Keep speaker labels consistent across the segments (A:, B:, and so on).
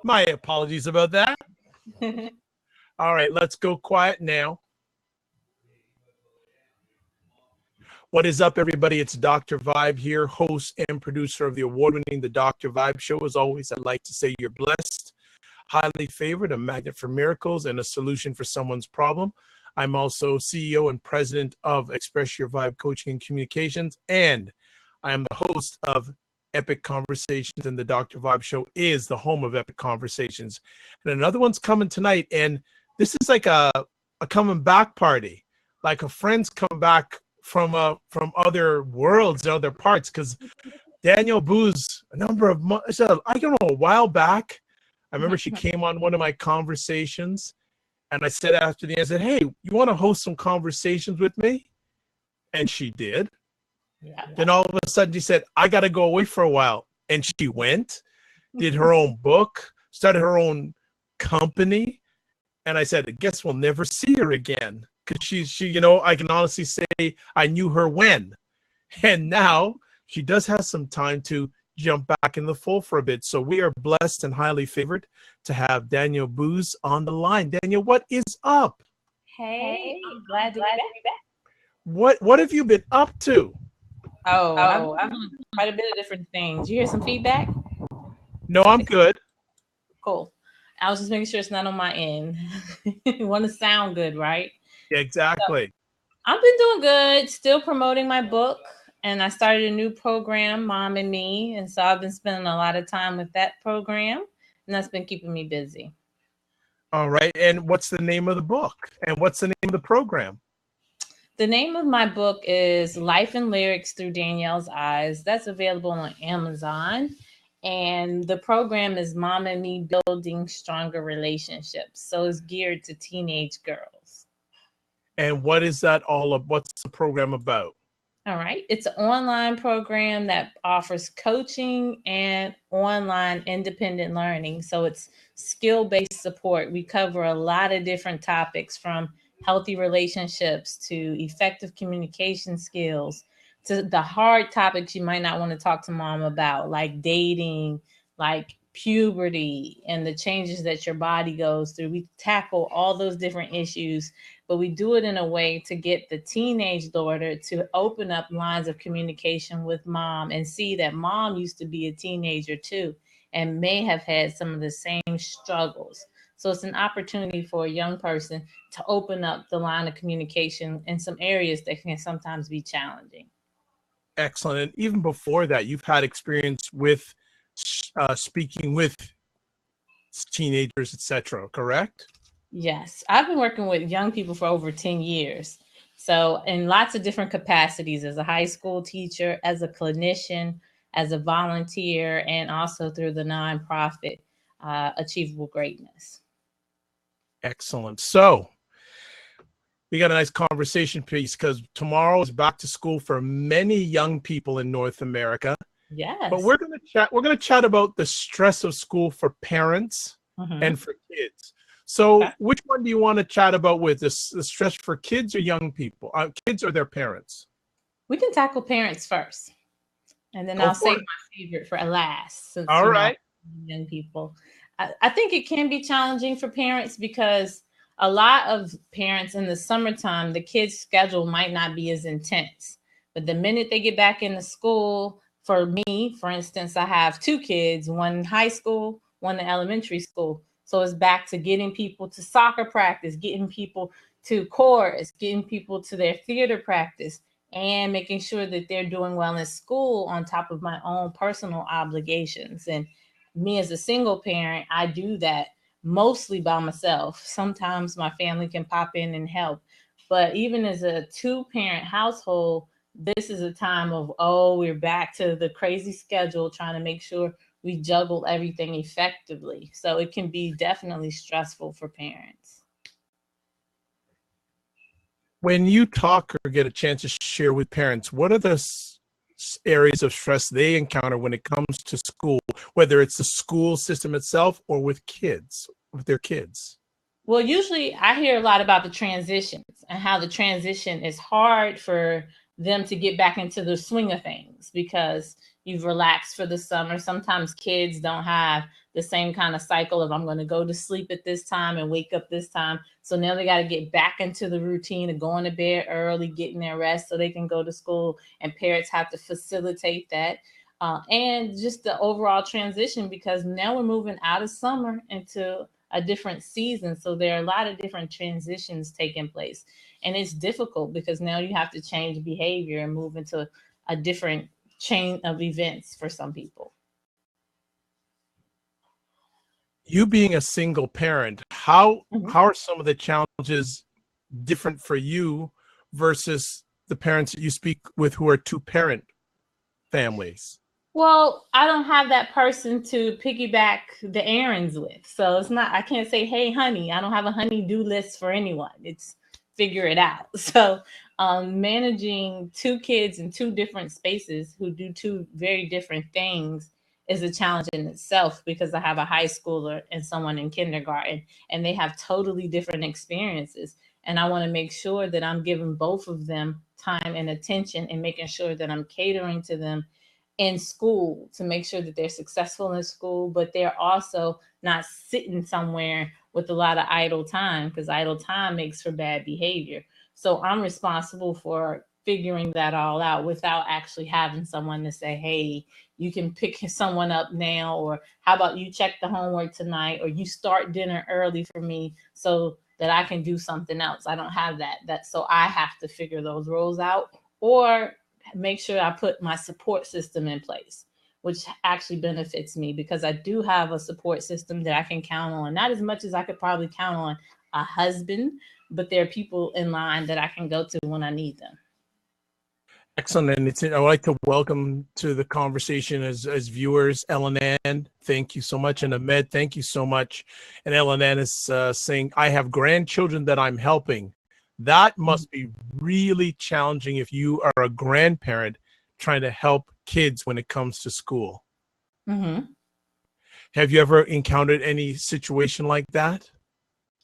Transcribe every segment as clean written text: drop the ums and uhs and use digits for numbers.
A: My apologies about that. All right, let's go quiet now. What is up, everybody? It's Dr. Vibe here, host and producer of the award-winning The Dr. Vibe Show. As always, I'd like to say you're blessed, highly favored, a magnet for miracles, and a solution for someone's problem. I'm also CEO and president of Express Your Vibe Coaching and Communications, and I am the host of Epic Conversations, and the Dr. Vibe Show is the home of Epic Conversations. And another one's coming tonight, and this is like a coming back party, like a friend's come back from other worlds and other parts, because Danielle Boose, a while back, I remember she came on one of my conversations, and I said after the end, I said, "Hey, you want to host some conversations with me?" And she did. Yeah. Then all of a sudden she said, "I got to go away for a while," and she went, did her own book, started her own company, and I said, "I guess we'll never see her again." Because she, I can honestly say I knew her when. And now she does have some time to jump back in the fold for a bit. So we are blessed and highly favored to have Danielle Boose on the line. Danielle, what is up?
B: Hey, I'm glad to be back.
A: What have you been up to?
B: I've done quite a bit of different things. You hear some feedback?
A: No, I'm good.
B: Cool. I was just making sure it's not on my end. You want to sound good, right?
A: Yeah, exactly.
B: So, I've been doing good, still promoting my book, and I started a new program, Mom and Me, and so I've been spending a lot of time with that program, and that's been keeping me busy.
A: All right, and what's the name of the book, and what's the name of the program?
B: The name of my book is Life and Lyrics Through Danielle's Eyes. That's available on Amazon. And the program is Mom and Me Building Stronger Relationships. So it's geared to teenage girls.
A: And what is that all of? What's the program about?
B: All right. It's an online program that offers coaching and online independent learning. So it's skill-based support. We cover a lot of different topics, from healthy relationships to effective communication skills to the hard topics you might not want to talk to mom about, like dating, like puberty, and the changes that your body goes through. We tackle all those different issues, but we do it in a way to get the teenage daughter to open up lines of communication with mom and see that mom used to be a teenager too and may have had some of the same struggles. So it's an opportunity for a young person to open up the line of communication in some areas that can sometimes be challenging.
A: Excellent. And even before that, you've had experience with speaking with teenagers, etc., correct?
B: Yes. I've been working with young people for over 10 years. So in lots of different capacities, as a high school teacher, as a clinician, as a volunteer, and also through the nonprofit Achievable Greatness.
A: Excellent. So we got a nice conversation piece, because tomorrow is back to school for many young people in North America.
B: Yes.
A: But we're going to chat about the stress of school for parents and for kids. So which one do you want to chat about with, the stress for kids or young people, kids or their parents?
B: We can tackle parents first, and then I'll save my favorite for last. Since,
A: all right.
B: Young people. I think it can be challenging for parents because a lot of parents in the summertime, the kids' schedule might not be as intense. But the minute they get back into school, for me, for instance, I have two kids, one in high school, one in elementary school. So it's back to getting people to soccer practice, getting people to chorus, getting people to their theater practice, and making sure that they're doing well in school on top of my own personal obligations. And me as a single parent, I do that mostly by myself. Sometimes my family can pop in and help. But even as a two-parent household, this is a time of, we're back to the crazy schedule, trying to make sure we juggle everything effectively. So it can be definitely stressful for parents.
A: When you talk or get a chance to share with parents, what are the areas of stress they encounter when it comes to school, whether it's the school system itself or with their kids?
B: Well, usually I hear a lot about the transitions and how the transition is hard for them to get back into the swing of things because you've relaxed for the summer. Sometimes kids don't have the same kind of cycle of I'm going to go to sleep at this time and wake up this time. So now they got to get back into the routine of going to bed early, getting their rest so they can go to school. And parents have to facilitate that. And just the overall transition because now we're moving out of summer into a different season. So there are a lot of different transitions taking place. And it's difficult because now you have to change behavior and move into a different chain of events for some people.
A: You being a single parent, how
B: Mhm.
A: how are some of the challenges different for you versus the parents that you speak with who are two-parent families?
B: Well, I don't have that person to piggyback the errands with. So it's not, I can't say, hey, honey, I don't have a honey do list for anyone. It's figure it out. So managing two kids in two different spaces who do two very different things is a challenge in itself because I have a high schooler and someone in kindergarten and they have totally different experiences. And I want to make sure that I'm giving both of them time and attention and making sure that I'm catering to them in school to make sure that they're successful in school, but they're also not sitting somewhere with a lot of idle time because idle time makes for bad behavior. So I'm responsible for figuring that all out without actually having someone to say, hey, you can pick someone up now, or how about you check the homework tonight, or you start dinner early for me so that I can do something else. I don't have that. So I have to figure those roles out or make sure I put my support system in place, which actually benefits me because I do have a support system that I can count on. Not as much as I could probably count on a husband, but there are people in line that I can go to when I need them.
A: Excellent. And I'd like to welcome to the conversation as viewers, Ellen Ann. Thank you so much. And Ahmed, thank you so much. And Ellen Ann is saying, I have grandchildren that I'm helping. That must be really challenging if you are a grandparent trying to help kids when it comes to school.
B: Mm-hmm.
A: Have you ever encountered any situation like that?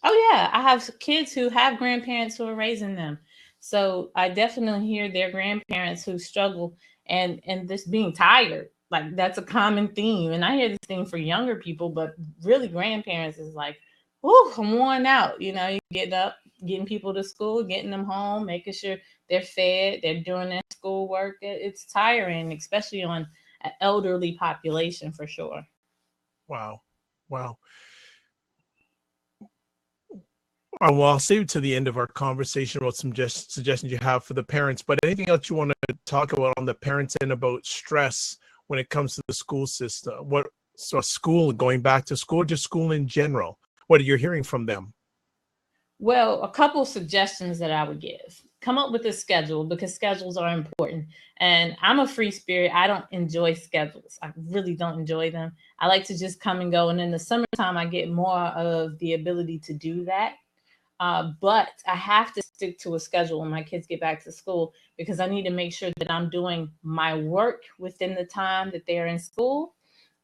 B: Oh yeah, I have kids who have grandparents who are raising them. So I definitely hear their grandparents who struggle and this being tired. Like that's a common theme. And I hear this thing for younger people, but really grandparents is like, oh, I'm worn out. You know, you get up, getting people to school, getting them home, making sure they're fed, they're doing their schoolwork. It's tiring, especially on an elderly population for sure.
A: Wow. Wow. Well, I'll save it to the end of our conversation about some suggestions you have for the parents. But anything else you want to talk about on the parents end about stress when it comes to the school system? What so school going back to school, just school in general? What are you hearing from them?
B: Well, a couple suggestions that I would give. Come up with a schedule because schedules are important. And I'm a free spirit. I don't enjoy schedules. I really don't enjoy them. I like to just come and go. And in the summertime, I get more of the ability to do that. But I have to stick to a schedule when my kids get back to school because I need to make sure that I'm doing my work within the time that they're in school.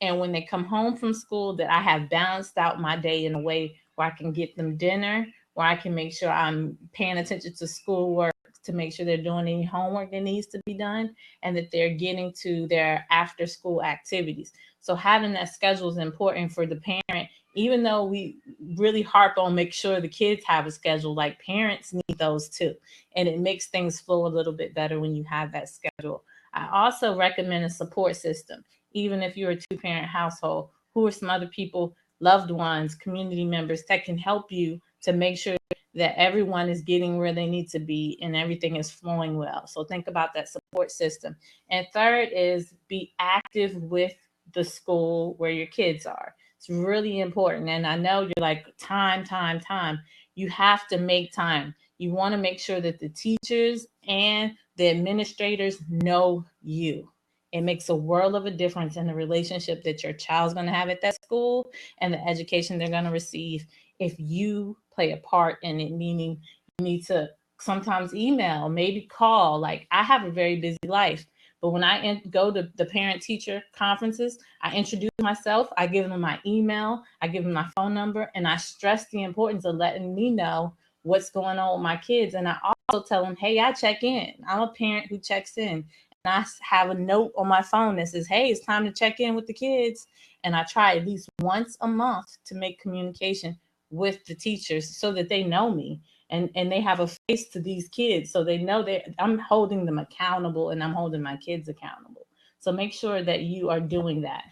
B: And when they come home from school, that I have balanced out my day in a way where I can get them dinner, where I can make sure I'm paying attention to schoolwork to make sure they're doing any homework that needs to be done and that they're getting to their after school activities. So having that schedule is important for the parent, even though we really harp on make sure the kids have a schedule, like parents need those too. And it makes things flow a little bit better when you have that schedule. I also recommend a support system, even if you're a two-parent household. Who are some other people, loved ones, community members that can help you to make sure that everyone is getting where they need to be and everything is flowing well. So think about that support system. And third is be active with the school where your kids are. It's really important. And I know you're like, time, time, time. You have to make time. You want to make sure that the teachers and the administrators know you. It makes a world of a difference in the relationship that your child's going to have at that school and the education they're going to receive if you play a part in it, meaning you need to sometimes email, maybe call. Like I have a very busy life, but when I go to the parent teacher conferences, I introduce myself, I give them my email, I give them my phone number, and I stress the importance of letting me know what's going on with my kids. And I also tell them, hey, I check in. I'm a parent who checks in. And I have a note on my phone that says, hey, it's time to check in with the kids. And I try at least once a month to make communication with the teachers so that they know me, and they have a face to these kids. So they know that I'm holding them accountable and I'm holding my kids accountable. So make sure that you are doing that.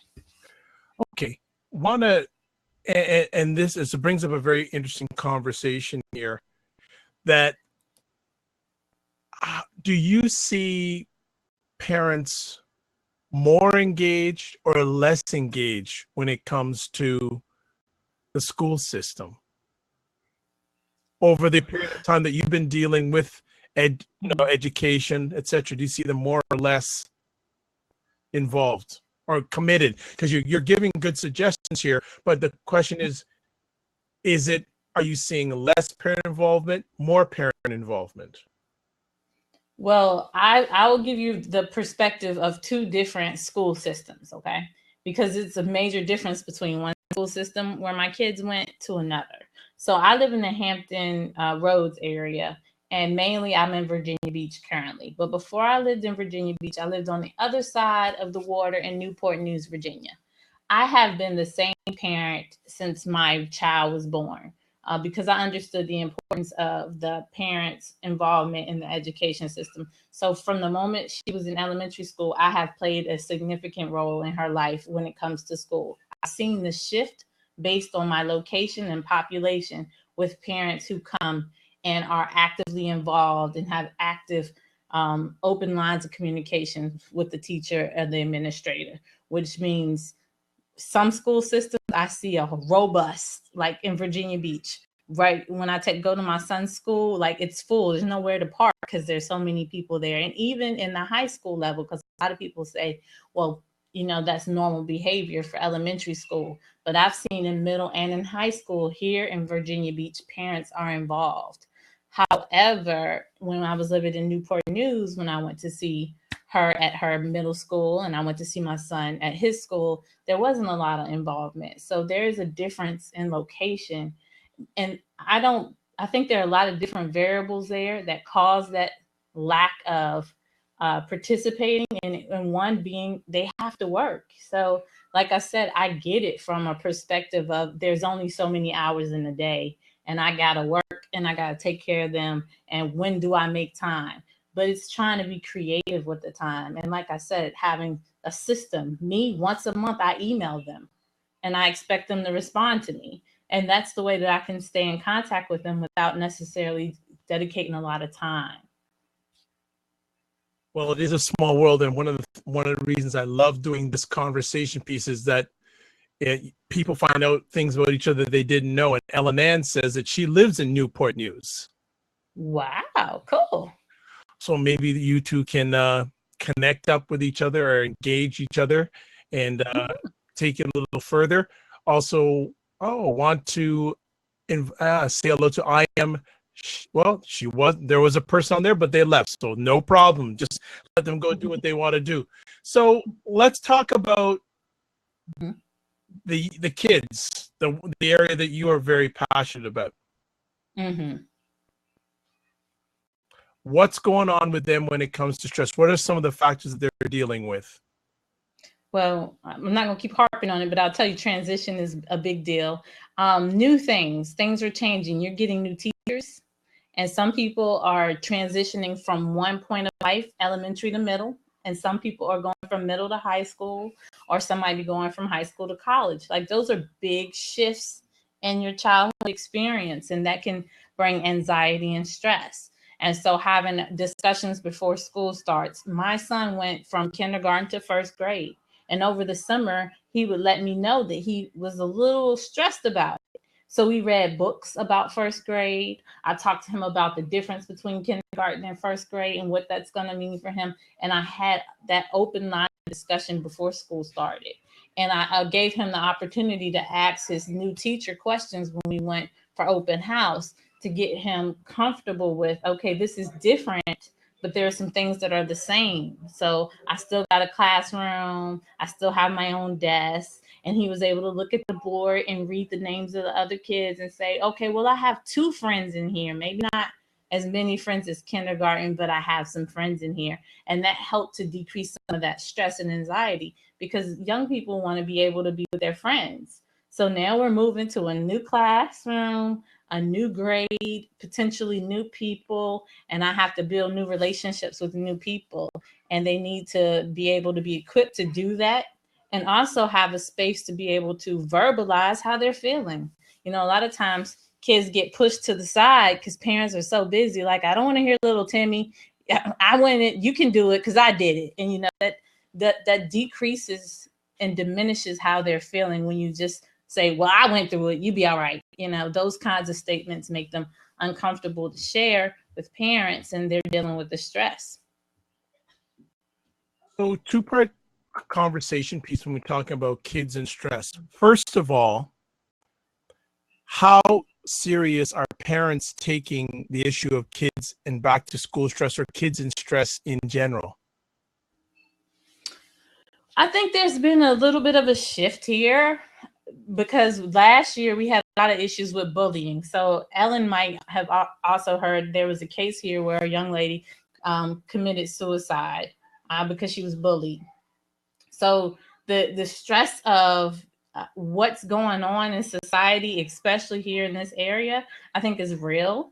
A: Okay. Wanna and this is it brings up a very interesting conversation here that do you see parents more engaged or less engaged when it comes to the school system over the period of time that you've been dealing with education, etc.? Do you see them more or less involved or committed? Because you're giving good suggestions here, but the question is it, are you seeing less parent involvement, more parent involvement?
B: Well, I will give you the perspective of two different school systems, okay? Because it's a major difference between one school system where my kids went to another. So I live in the Hampton Roads area, and mainly I'm in Virginia Beach currently. But before I lived in Virginia Beach, I lived on the other side of the water in Newport News, Virginia. I have been the same parent since my child was born, because I understood the importance of the parents' involvement in the education system. So from the moment she was in elementary school, I have played a significant role in her life when it comes to school. I've seen the shift based on my location and population with parents who come and are actively involved and have active open lines of communication with the teacher and the administrator, which means some school systems I see a robust, like in Virginia Beach. Right when I go to my son's school, like it's full. There's nowhere to park because there's so many people there. And even in the high school level, because a lot of people say, well, that's normal behavior for elementary school. But I've seen in middle and in high school here in Virginia Beach, parents are involved. However, when I was living in Newport News, when I went to see her at her middle school and I went to see my son at his school, there wasn't a lot of involvement. So there is a difference in location. And I think there are a lot of different variables there that cause that lack of participating, and one being they have to work. So, like I said, I get it from a perspective of there's only so many hours in a day, and I got to work and I got to take care of them. And when do I make time? But it's trying to be creative with the time. And like I said, having a system, me once a month, I email them and I expect them to respond to me. And that's the way that I can stay in contact with them without necessarily dedicating a lot of time.
A: Well, it is a small world, and one of the reasons I love doing this conversation piece is that people find out things about each other they didn't know. And Ellen Ann says that she lives in Newport News.
B: Wow, cool.
A: So maybe you two can connect up with each other or engage each other and take it a little further. Also, want to say hello to I am. Well, there was a person on there, but they left, so no problem. Just let them go do what they want to do. So let's talk about the kids, the area that you are very passionate about.
B: Mm-hmm.
A: What's going on with them when it comes to stress? What are some of the factors that they're dealing with?
B: Well, I'm not going to keep harping on it, but I'll tell you transition is a big deal. New things are changing. You're getting new teachers, and some people are transitioning from one point of life, elementary to middle, and some people are going from middle to high school, or some might be going from high school to college. Like those are big shifts in your childhood experience, and that can bring anxiety and stress. And so having discussions before school starts. My son went from kindergarten to first grade. And over the summer, he would let me know that he was a little stressed about it. So we read books about first grade. I talked to him about the difference between kindergarten and first grade and what that's going to mean for him. And I had that open line discussion before school started. And I gave him the opportunity to ask his new teacher questions when we went for open house to get him comfortable with, okay, this is different, but there are some things that are the same. So I still got a classroom. I still have my own desk. And he was able to look at the board and read the names of the other kids and say, okay, well, I have two friends in here, maybe not as many friends as kindergarten, but I have some friends in here. And that helped to decrease some of that stress and anxiety because young people want to be able to be with their friends. So now we're moving to a new classroom, a new grade, potentially new people, and I have to build new relationships with new people. And they need to be able to be equipped to do that and also have a space to be able to verbalize how they're feeling. You know, a lot of times kids get pushed to the side because parents are so busy. Like, I don't want to hear little Timmy. I went it. You can do it because I did it. And you know that decreases and diminishes how they're feeling when you just say, "Well, I went through it. You be all right." You know, those kinds of statements make them uncomfortable to share with parents, and they're dealing with the stress.
A: So two-part conversation piece when we're talking about kids and stress. First of all, how serious are parents taking the issue of kids and back to school stress or kids and stress in general?
B: I think there's been a little bit of a shift here because last year we had a lot of issues with bullying. So Ellen might have also heard there was a case here where a young lady committed suicide because she was bullied. So the stress of what's going on in society, especially here in this area, I think is real.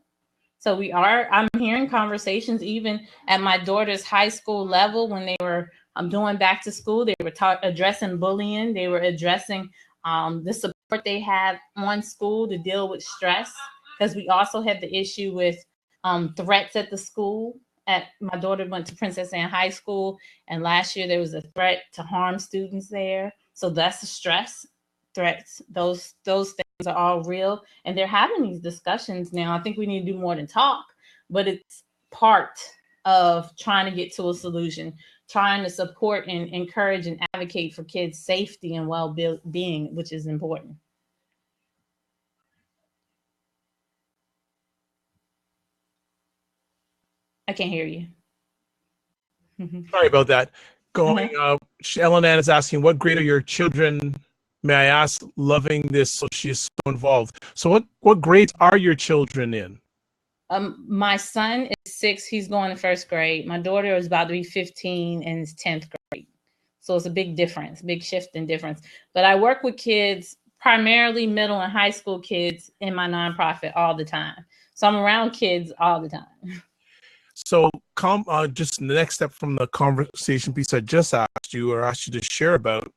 B: So I'm hearing conversations even at my daughter's high school level when they were doing back to school. They were addressing bullying. They were addressing the support they have on school to deal with stress. Because we also had the issue with threats at the school. My daughter went to Princess Anne High School, and last year there was a threat to harm students there. So that's the stress threats. Those things are all real, and they're having these discussions now. I think we need to do more than talk, but it's part of trying to get to a solution, trying to support and encourage and advocate for kids' safety and well-being, which is important. I can't hear you.
A: Sorry about that. Going,
B: Uh-huh.
A: Ellen Ann is asking, what grade are your children, may I ask, loving this? So she is so involved. So what grades are your children in?
B: My son is 6. He's going to first grade. My daughter is about to be 15 and is 10th grade. So it's a big difference, big shift in difference. But I work with kids, primarily middle and high school kids in my nonprofit all the time. So I'm around kids all the time.
A: So just the next step from the conversation piece I just asked you or asked you to share about,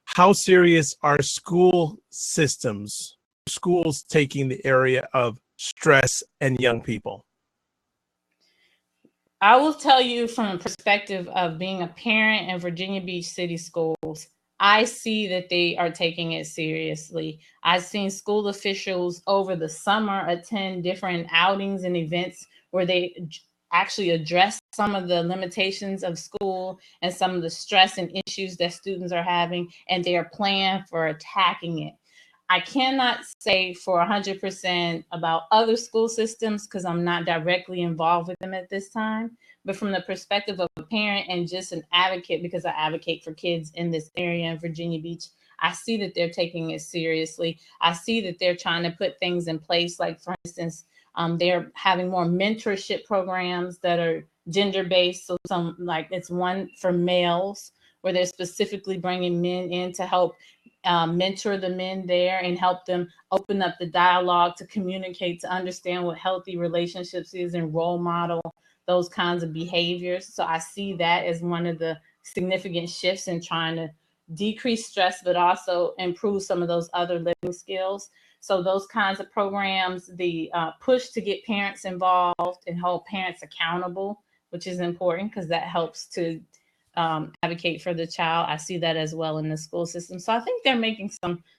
A: how serious are schools taking the area of stress and young people?
B: I will tell you from a perspective of being a parent in Virginia Beach City Schools, I see that they are taking it seriously. I've seen school officials over the summer attend different outings and events where they actually address some of the limitations of school and some of the stress and issues that students are having, and they are planning for attacking it. I cannot say for 100% about other school systems because I'm not directly involved with them at this time. But from the perspective of a parent and just an advocate, because I advocate for kids in this area in Virginia Beach, I see that they're taking it seriously. I see that they're trying to put things in place. Like, for instance, they're having more mentorship programs that are gender-based. So it's one for males where they're specifically bringing men in to help mentor the men there and help them open up the dialogue to communicate, to understand what healthy relationships is and role model those kinds of behaviors. So I see that as one of the significant shifts in trying to decrease stress, but also improve some of those other living skills. So those kinds of programs, the push to get parents involved and hold parents accountable, which is important because that helps to advocate for the child. I see that as well in the school system. So I think they're making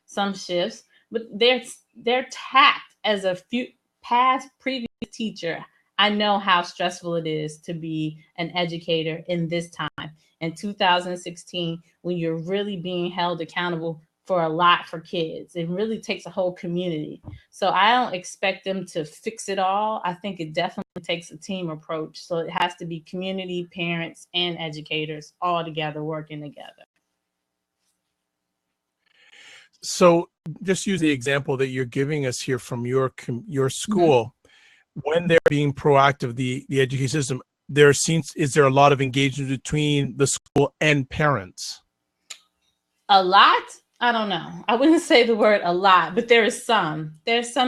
B: some shifts, but they're tapped as a previous teacher. I know how stressful it is to be an educator in this time in 2016 when you're really being held accountable for a lot for kids. It really takes a whole community. So I don't expect them to fix it all. I think it definitely takes a team approach. So it has to be community, parents, and educators all together working together.
A: So just use the example that you're giving us here from your
B: Mhm.
A: school. when they're being proactive, the education system, is there a lot of engagement between the school and parents?
B: A lot? I don't know. I wouldn't say the word a lot, but there's some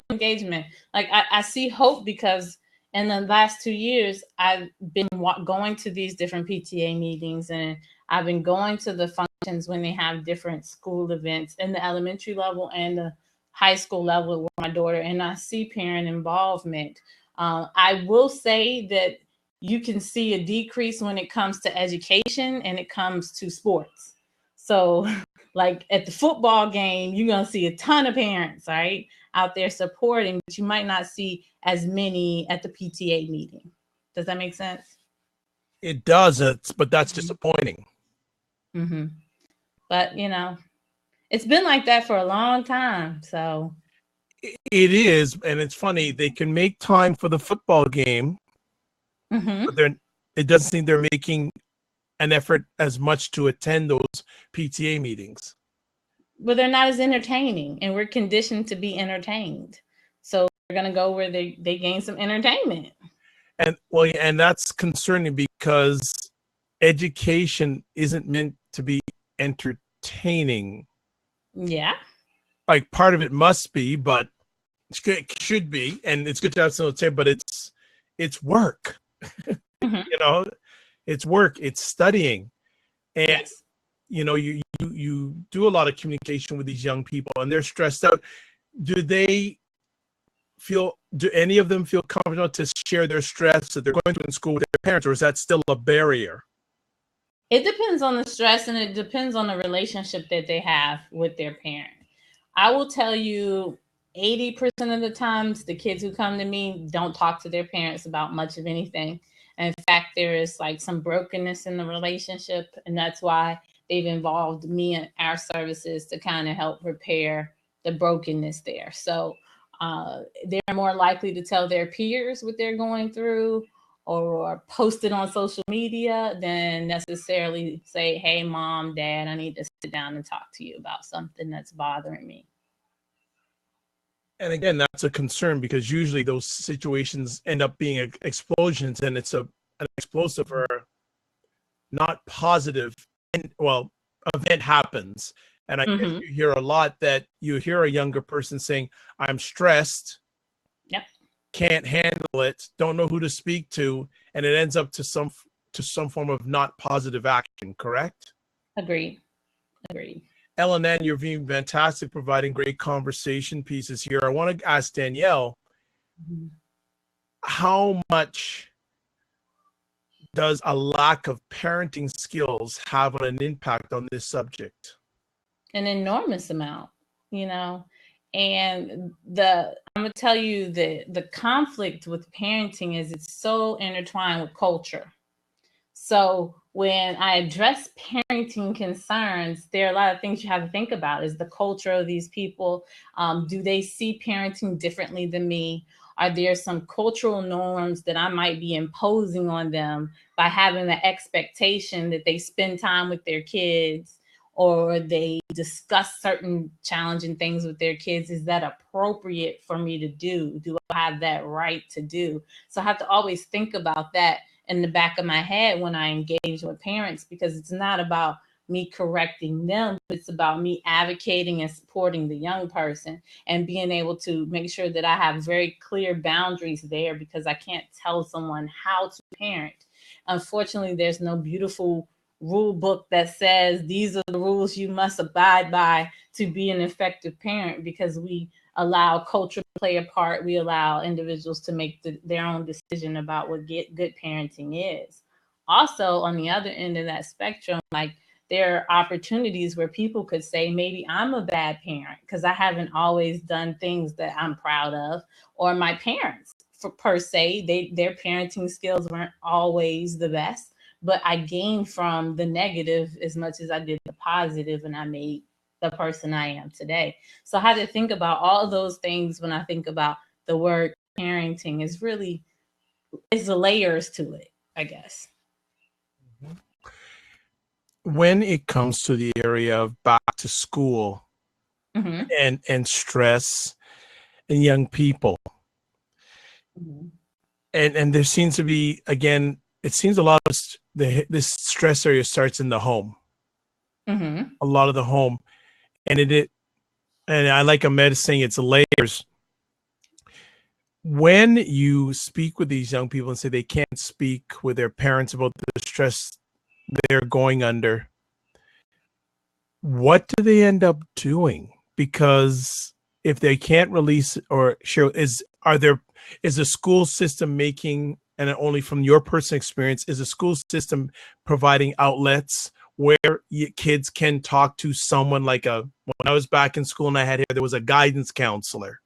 B: engagement. Like I see hope because in the last 2 years, I've been going to these different PTA meetings, and I've been going to the functions when they have different school events in the elementary level and the high school level with my daughter, and I see parent involvement. I will say that you can see a decrease when it comes to education and it comes to sports. So like at the football game, you're going to see a ton of parents, right, out there supporting, but you might not see as many at the PTA meeting. Does that make sense?
A: It does, but that's disappointing.
B: Mm-hmm. But, it's been like that for a long time. So
A: It is, and it's funny. They can make time for the football game, but it doesn't seem they're making an effort as much to attend those PTA meetings.
B: But they're not as entertaining, and we're conditioned to be entertained. So we're going to go where they gain some entertainment.
A: And that's concerning because education isn't meant to be entertaining.
B: Yeah.
A: Like part of it must be, but it should be, and it's good to have something to say, but it's work. It's work, it's studying. And
B: yes.
A: You do a lot of communication with these young people, and they're stressed out. Do any of them feel comfortable to share their stress that they're going through in school with their parents, or is that still a barrier?
B: It depends on the stress, and it depends on the relationship that they have with their parent. I will tell you 80% of the times the kids who come to me don't talk to their parents about much of anything. And in fact, there is like some brokenness in the relationship, and that's why they've involved me and our services to kind of help repair the brokenness there. So they're more likely to tell their peers what they're going through or post it on social media than necessarily say, hey, mom, dad, I need to sit down and talk to you about something that's bothering me.
A: And again, that's a concern because usually those situations end up being explosions, and it's an explosive or not positive event happens. And I guess you hear a lot that you hear a younger person saying, I'm stressed, can't handle it, don't know who to speak to, and it ends up to some form of not positive action, correct?
B: Agreed.
A: Ellen, you're being fantastic, providing great conversation pieces here. I want to ask Danielle, how much does a lack of parenting skills have an impact on this subject?
B: An enormous amount, and I'm gonna tell you the conflict with parenting is it's so intertwined with culture. So when I address parenting concerns, there are a lot of things you have to think about. Is the culture of these people, do they see parenting differently than me? Are there some cultural norms that I might be imposing on them by having the expectation that they spend time with their kids or they discuss certain challenging things with their kids? Is that appropriate for me to do? Do I have that right to do? So I have to always think about that in the back of my head when I engage with parents, because it's not about me correcting them. It's about me advocating and supporting the young person and being able to make sure that I have very clear boundaries there, because I can't tell someone how to parent. Unfortunately, there's no beautiful rule book that says these are the rules you must abide by to be an effective parent, because we allow culture to play a part. We allow individuals to make their own decision about what good parenting is. Also, on the other end of that spectrum, like there are opportunities where people could say, maybe I'm a bad parent because I haven't always done things that I'm proud of, or my parents, per se, their parenting skills weren't always the best, but I gained from the negative as much as I did the positive, and I made the person I am today. So I had to think about all of those things when I think about the word parenting. Is really, it's the layers to it, I guess.
A: When it comes to the area of back to school and stress and young people,
B: Mhm.
A: And there seems to be, again, it seems a lot of this stress area starts in the home,
B: Mhm.
A: a lot of the home. And and I like Ahmed saying it's layers. When you speak with these young people and say they can't speak with their parents about the stress they're going under, what do they end up doing? Because if they can't release or share, is the school system making, and only from your personal experience, is the school system providing outlets where kids can talk to someone like when I was back in school and I had here, there was a guidance counselor.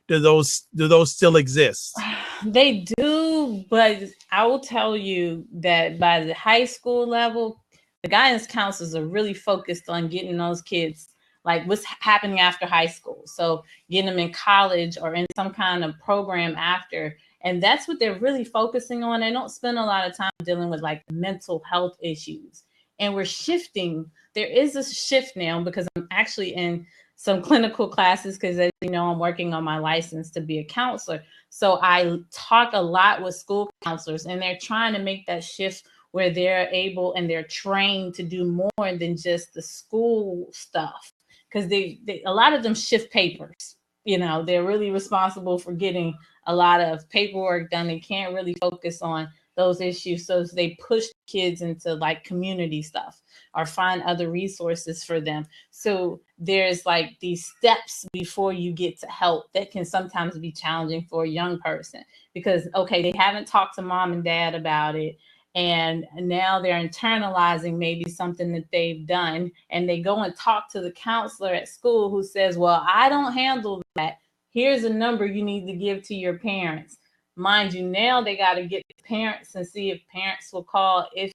A: Do those still exist?
B: They do, but I will tell you that by the high school level, the guidance counselors are really focused on getting those kids like what's happening after high school. So getting them in college or in some kind of program after. And that's what they're really focusing on. They don't spend a lot of time dealing with like mental health issues. And we're shifting. There is a shift now because I'm actually in some clinical classes because, as you know, I'm working on my license to be a counselor. So I talk a lot with school counselors, and they're trying to make that shift where they're able and they're trained to do more than just the school stuff. Because they a lot of them shift papers. You know, they're really responsible for getting a lot of paperwork done. They can't really focus on those issues. So they push kids into like community stuff or find other resources for them. So there's like these steps before you get to help that can sometimes be challenging for a young person because, okay, they haven't talked to mom and dad about it. And now they're internalizing maybe something that they've done. And they go and talk to the counselor at school who says, well, I don't handle that. Here's a number you need to give to your parents. Mind you, now they got to get parents and see if parents will call if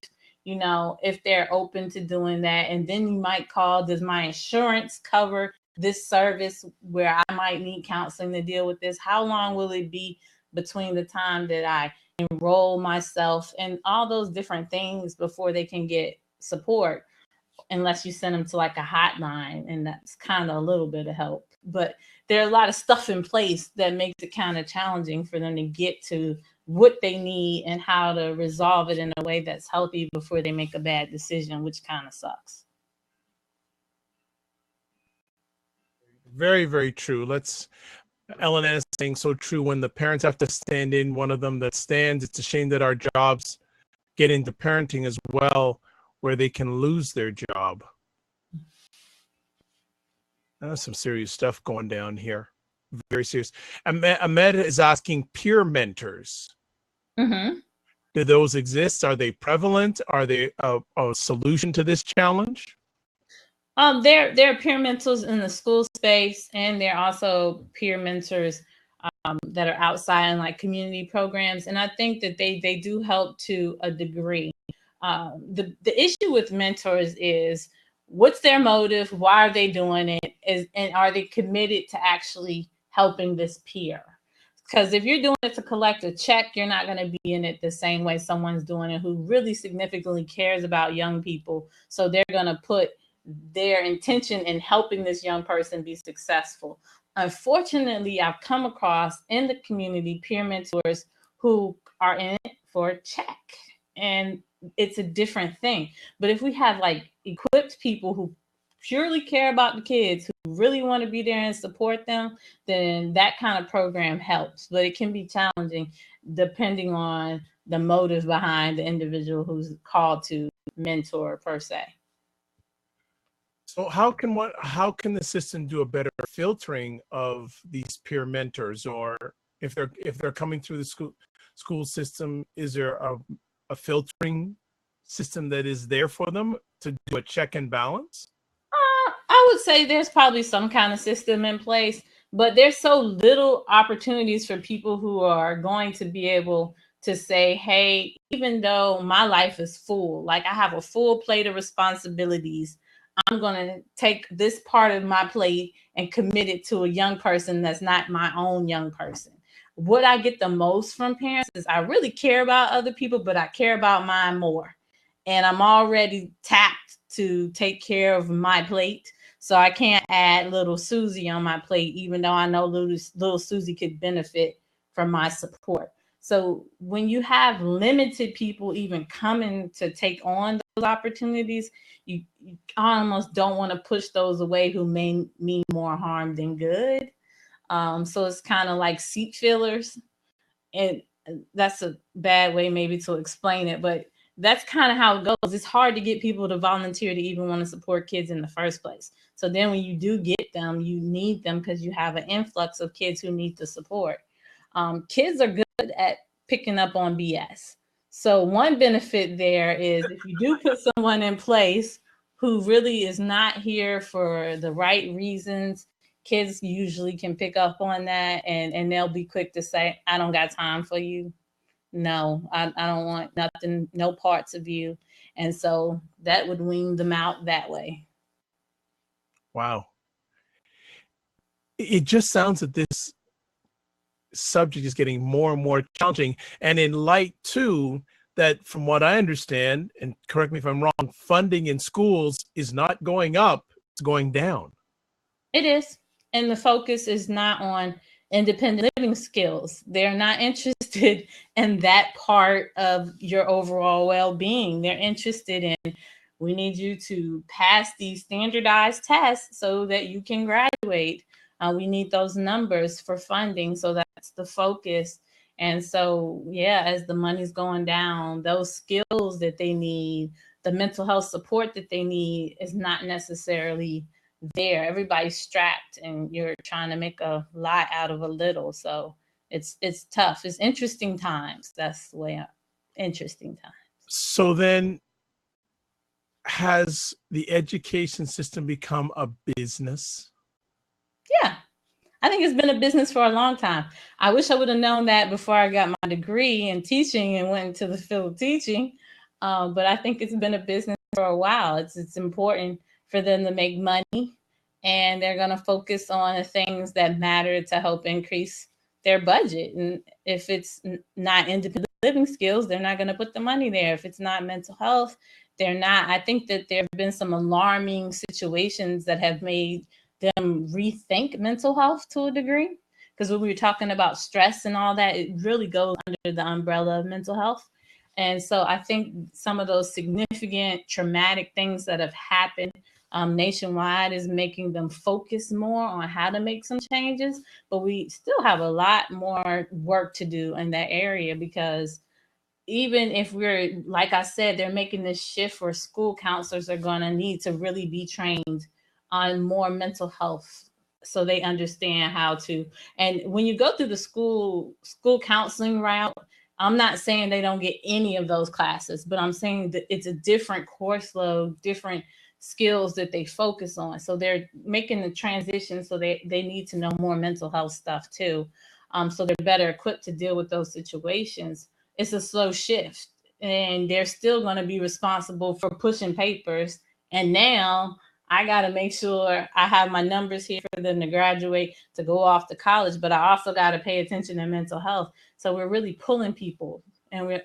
B: they're open to doing that. And then you might call, does my insurance cover this service where I might need counseling to deal with this? How long will it be between the time that I enroll myself and all those different things before they can get support? Unless you send them to like a hotline, and that's kind of a little bit of help. But there are a lot of stuff in place that makes it kind of challenging for them to get to what they need and how to resolve it in a way that's healthy before they make a bad decision, which kind of sucks.
A: Very, very true. Ellen is saying so true. When the parents have to stand in, one of them that stands, it's a shame that our jobs get into parenting as well, where they can lose their job. That's some serious stuff going down here. Very serious. Ahmed is asking peer mentors.
B: Mm-hmm.
A: Do those exist? Are they prevalent? Are they a solution to this challenge?
B: There are peer mentors in the school space, and there are also peer mentors that are outside in like community programs. And I think that they do help to a degree. The issue with mentors is what's their motive? Why are they doing it? And are they committed to actually helping this peer? Because if you're doing it to collect a check, you're not going to be in it the same way someone's doing it who really significantly cares about young people. So they're going to put their intention in helping this young person be successful. Unfortunately, I've come across in the community peer mentors who are in it for a check. And it's a different thing. But if we have like equipped people who purely care about the kids, who really want to be there and support them, then that kind of program helps. But it can be challenging depending on the motive behind the individual who's called to mentor per se.
A: So how can the system do a better filtering of these peer mentors, or if they're coming through the school system, is there a filtering system that is there for them to do a check and balance?
B: I would say there's probably some kind of system in place, but there's so little opportunities for people who are going to be able to say, hey, even though my life is full, like I have a full plate of responsibilities, I'm going to take this part of my plate and commit it to a young person that's not my own young person. What I get the most from parents is I really care about other people, but I care about mine more. And I'm already tapped to take care of my plate. So I can't add little Susie on my plate, even though I know little Susie could benefit for my support. So when you have limited people even coming to take on those opportunities, you almost don't want to push those away who may mean more harm than good. So it's kind of like seat fillers, and that's a bad way maybe to explain it, but that's kind of how it goes. It's hard to get people to volunteer to even want to support kids in the first place. So then when you do get them, you need them because you have an influx of kids who need the support. Kids are good at picking up on BS. So one benefit there is if you do put someone in place who really is not here for the right reasons, kids usually can pick up on that, and they'll be quick to say, I don't got time for you. No, I don't want nothing, no parts of you. And so that would wean them out that way.
A: Wow. It just sounds that this subject is getting more and more challenging. And in light, too, that from what I understand, and correct me if I'm wrong, funding in schools is not going up, it's going down.
B: It is. And the focus is not on independent living skills. They're not interested in that part of your overall well-being. They're interested in, we need you to pass these standardized tests so that you can graduate. We need those numbers for funding. So that's the focus. And so, yeah, as the money's going down, those skills that they need, the mental health support that they need is not necessarily there. Everybody's strapped and you're trying to make a lot out of a little. So it's tough. It's interesting times. That's the way interesting times.
A: So then has the education system become a business?
B: Yeah. I think it's been a business for a long time. I wish I would have known that before I got my degree in teaching and went into the field of teaching. But I think it's been a business for a while. It's important for them to make money, and they're going to focus on the things that matter to help increase their budget. And if it's not independent living skills, they're not going to put the money there. If it's not mental health, they're not. I think that there have been some alarming situations that have made them rethink mental health to a degree. Because when we were talking about stress and all that, it really goes under the umbrella of mental health. And so I think some of those significant traumatic things that have happened nationwide is making them focus more on how to make some changes. But we still have a lot more work to do in that area, because even if we're, like I said, they're making this shift where school counselors are going to need to really be trained on more mental health so they understand how to. And when you go through the school counseling route, I'm not saying they don't get any of those classes, but I'm saying that it's a different course load, different skills that they focus on. So they're making the transition, so they need to know more mental health stuff too. So they're better equipped to deal with those situations. It's a slow shift, and they're still going to be responsible for pushing papers. And now I got to make sure I have my numbers here for them to graduate, to go off to college, but I also got to pay attention to mental health. So we're really pulling people, and we're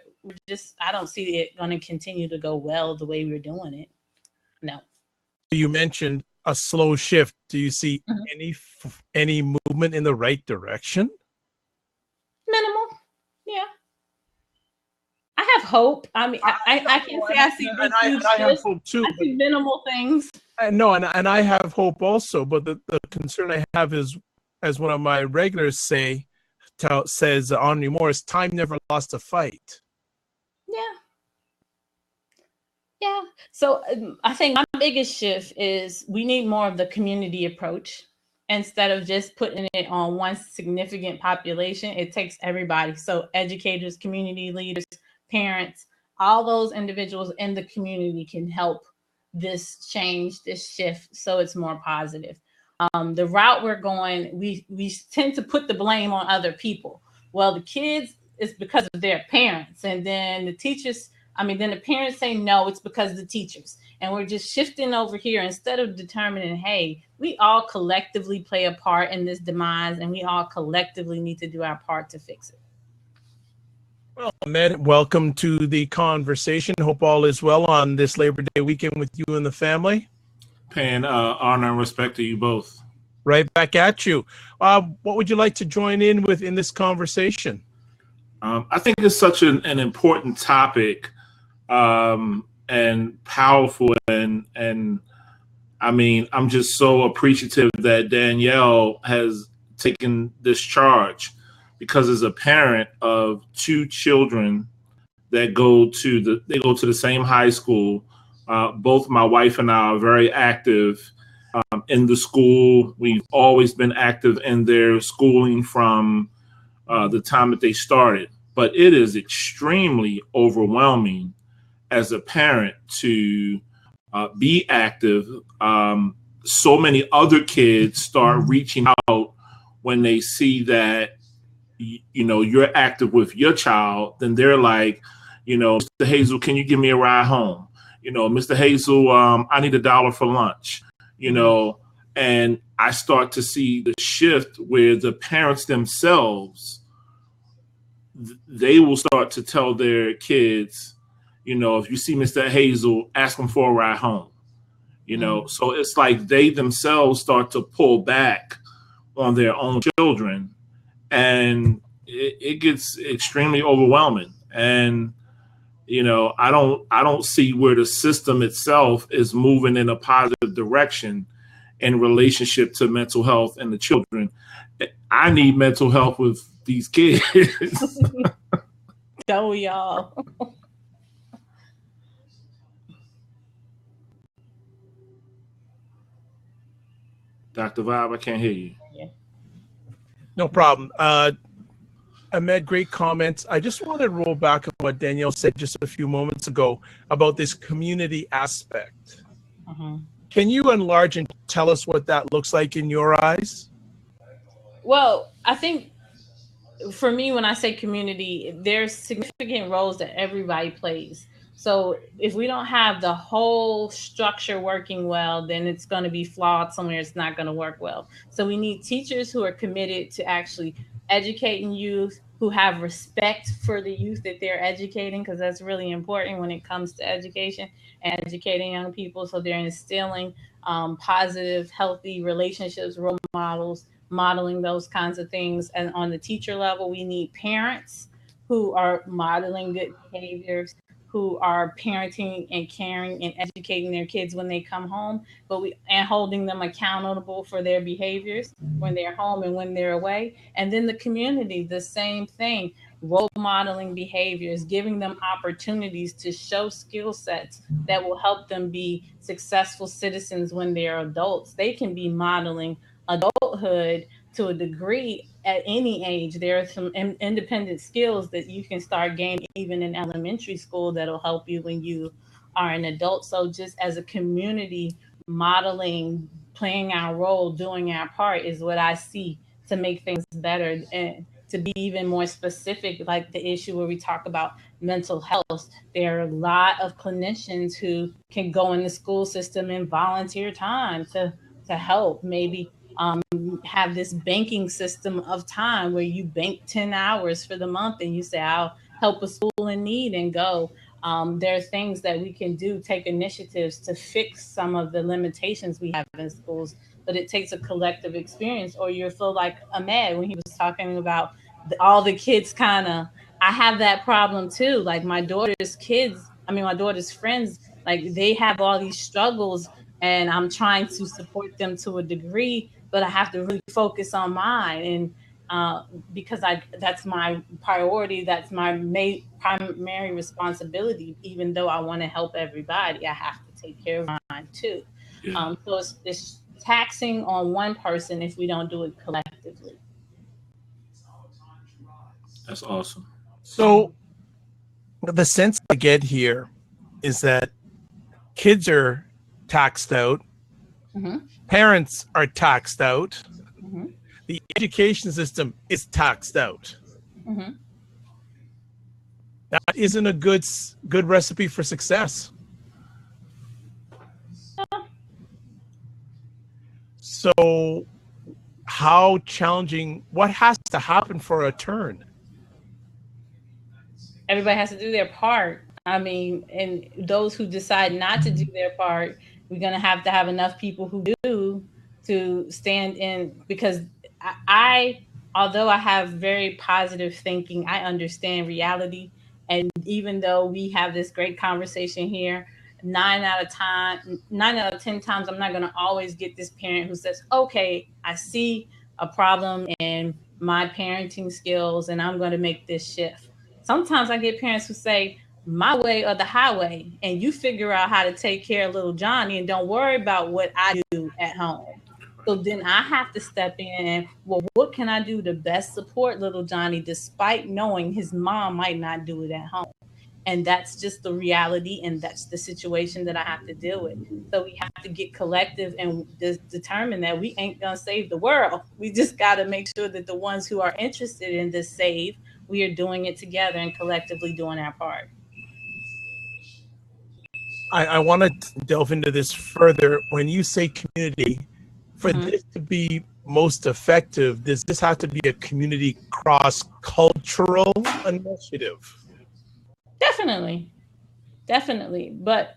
B: just, I don't see it going to continue to go well the way we're doing it. No.
A: You mentioned a slow shift. Do you see any movement in the right direction?
B: Minimal. Yeah. I have hope. I mean, I can't say I see big, huge
A: I have hope too.
B: I see minimal things.
A: No, and I have hope also. But the concern I have is, as one of my regulars says, Henri Morris, time never lost a fight.
B: Yeah. Yeah. So I think my biggest shift is we need more of the community approach. Instead of just putting it on one significant population, it takes everybody. So educators, community leaders, parents, all those individuals in the community can help this change, this shift, so it's more positive. The route we're going, we tend to put the blame on other people. Well, the kids, it's because of their parents, and then the teachers, then the parents say no, it's because of the teachers. And we're just shifting over here instead of determining, hey, we all collectively play a part in this demise, and we all collectively need to do our part to fix it.
A: Well, Ahmed, welcome to the conversation. Hope all is well on this Labor Day weekend with you and the family.
C: Paying honor and respect to you both.
A: Right back at you. What would you like to join in with in this conversation?
C: I think it's such an important topic, and powerful, and I mean, I'm just so appreciative that Danielle has taken this charge, because as a parent of two children that go to the same high school, both my wife and I are very active in the school. We've always been active in their schooling from the time that they started. But it is extremely overwhelming as a parent to be active. So many other kids start reaching out when they see that you're active with your child. Then they're like, Mr. Hazel, can you give me a ride home? Mr. Hazel, I need $1 for lunch. And I start to see the shift where the parents themselves, they will start to tell their kids, if you see Mr. Hazel, ask him for a ride home. So it's like they themselves start to pull back on their own children, and it gets extremely overwhelming. And I don't see where the system itself is moving in a positive direction in relationship to mental health and the children. I need mental health with these kids.
B: Don't we all?
C: Dr. Vibe, I can't hear you.
B: Yeah.
A: No problem. Ahmed, great comments. I just want to roll back on what Danielle said just a few moments ago about this community aspect. Can you enlarge and tell us what that looks like in your eyes?
B: Well, I think for me, when I say community, there's significant roles that everybody plays. So if we don't have the whole structure working well, then it's going to be flawed somewhere. It's not going to work well. So we need teachers who are committed to actually educating youth, who have respect for the youth that they're educating, because that's really important when it comes to education and educating young people. So they're instilling positive, healthy relationships, role models, modeling those kinds of things. And on the teacher level, we need parents who are modeling good behaviors, who are parenting and caring and educating their kids when they come home, and holding them accountable for their behaviors when they're home and when they're away. And then the community, the same thing, role modeling behaviors, giving them opportunities to show skill sets that will help them be successful citizens when they're adults. They can be modeling adulthood to a degree at any age. There are some independent skills that you can start gaining even in elementary school that'll help you when you are an adult. So just as a community, modeling, playing our role, doing our part is what I see to make things better. And to be even more specific, like the issue where we talk about mental health, there are a lot of clinicians who can go in the school system and volunteer time to help. Maybe have this banking system of time where you bank 10 hours for the month and you say, I'll help a school in need and go. There are things that we can do, take initiatives to fix some of the limitations we have in schools, but it takes a collective experience. Or you feel like Ahmed when he was talking about all the kids I have that problem too. Like my daughter's my daughter's friends, like they have all these struggles and I'm trying to support them to a degree, but I have to really focus on mine. And because that's my priority, that's my primary responsibility. Even though I want to help everybody, I have to take care of mine too.
C: Yeah.
B: So it's taxing on one person if we don't do it collectively.
C: That's awesome.
A: So the sense I get here is that kids are taxed out, parents are taxed out, the education system is taxed out. That isn't a good recipe for success. So how challenging, what has to happen for a turn?
B: Everybody has to do their part. I mean, and those who decide not to do their part, we're going to have enough people who do to stand in, because although I have very positive thinking, I understand reality. And even though we have this great conversation here, 9 out of 10 times, I'm not going to always get this parent who says, okay, I see a problem in my parenting skills and I'm going to make this shift. Sometimes I get parents who say, my way or the highway, and you figure out how to take care of little Johnny and don't worry about what I do at home. So then I have to step in and, well, what can I do to best support little Johnny despite knowing his mom might not do it at home? And that's just the reality, and that's the situation that I have to deal with. So we have to get collective and determine that we ain't gonna save the world. We just got to make sure that the ones who are interested in this save, we are doing it together and collectively doing our part.
A: I want to delve into this further. When you say community, for
B: Mhm.
A: this to be most effective, does this have to be a community cross-cultural initiative?
B: Definitely. Definitely. But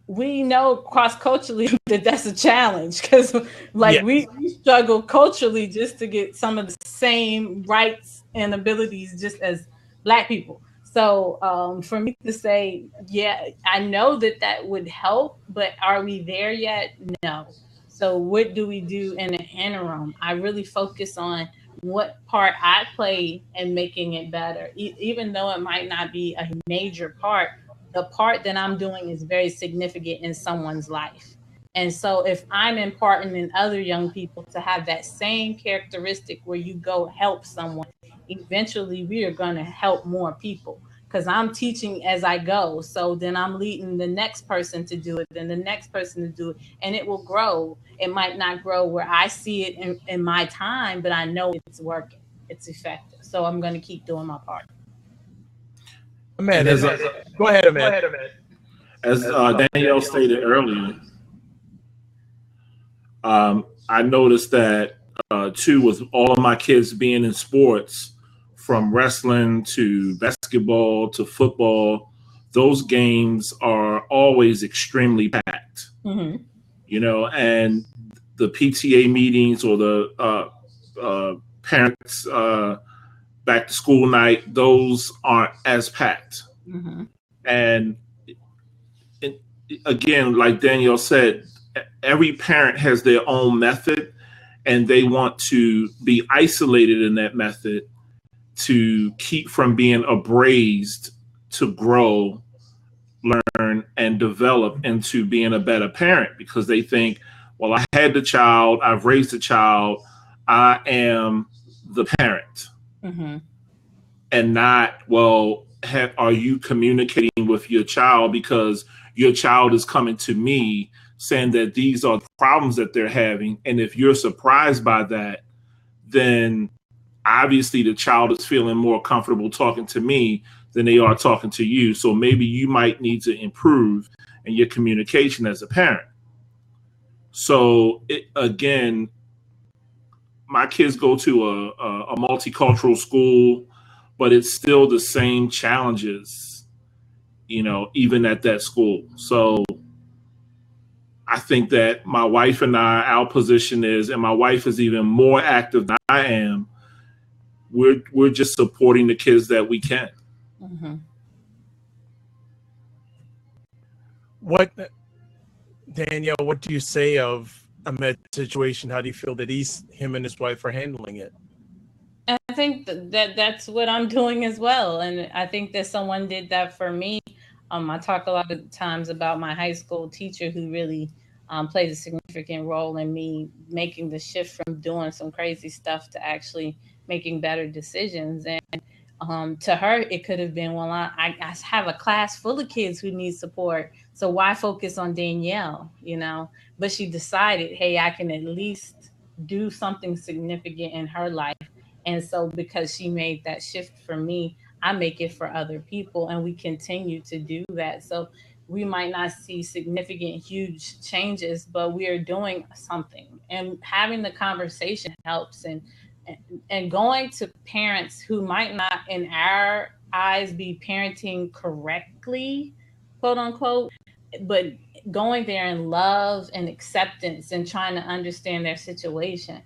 B: we know cross culturally that that's a challenge, because like
A: Yeah.
B: we struggle culturally just to get some of the same rights and abilities just as Black people. So for me to say, yeah, I know that that would help, but are we there yet? No. So what do we do in the interim? I really focus on what part I play in making it better, even though it might not be a major part. The part that I'm doing is very significant in someone's life. And so if I'm imparting in other young people to have that same characteristic where you go help someone, eventually we are going to help more people, because I'm teaching as I go. So then I'm leading the next person to do it, then the next person to do it, and it will grow. It might not grow where I see it in my time, but I know it's working. It's effective. So I'm going to keep doing my part.
A: Ahmed,
C: And
A: go ahead, Ahmed.
C: as Danielle stated earlier, I noticed that too, with all of my kids being in sports, from wrestling to basketball to football, those games are always extremely packed.
B: Mm-hmm.
C: And the PTA meetings or the parents back to school night, those aren't as packed.
B: Mm-hmm.
C: And it, again, like Danielle said, every parent has their own method, and they want to be isolated in that method to keep from being abrased to grow, learn, and develop into being a better parent, because they think, well, I had the child, I've raised the child, I am the parent.
B: Mm-hmm.
C: And not, well, are you communicating with your child, because your child is coming to me saying that these are the problems that they're having, and if you're surprised by that, then obviously the child is feeling more comfortable talking to me than they are talking to you. So maybe you might need to improve in your communication as a parent. So again, my kids go to a multicultural school, but it's still the same challenges, even at that school. So I think that my wife and our position is, and my wife is even more active than I am, we're just supporting the kids that we can.
B: Mm-hmm.
A: What, Danielle, what do you say of Ahmed's situation? How do you feel that him and his wife are handling it?
B: And I think that's what I'm doing as well. And I think that someone did that for me. I talk a lot of times about my high school teacher who really played a significant role in me making the shift from doing some crazy stuff to actually making better decisions. And to her, it could have been, well, I have a class full of kids who need support. So why focus on Danielle, But she decided, hey, I can at least do something significant in her life. And so because she made that shift for me, I make it for other people, and we continue to do that. So we might not see significant, huge changes, but we are doing something. And having the conversation helps, and going to parents who might not, in our eyes, be parenting correctly, quote unquote, but going there in love and acceptance and trying to understand their situation.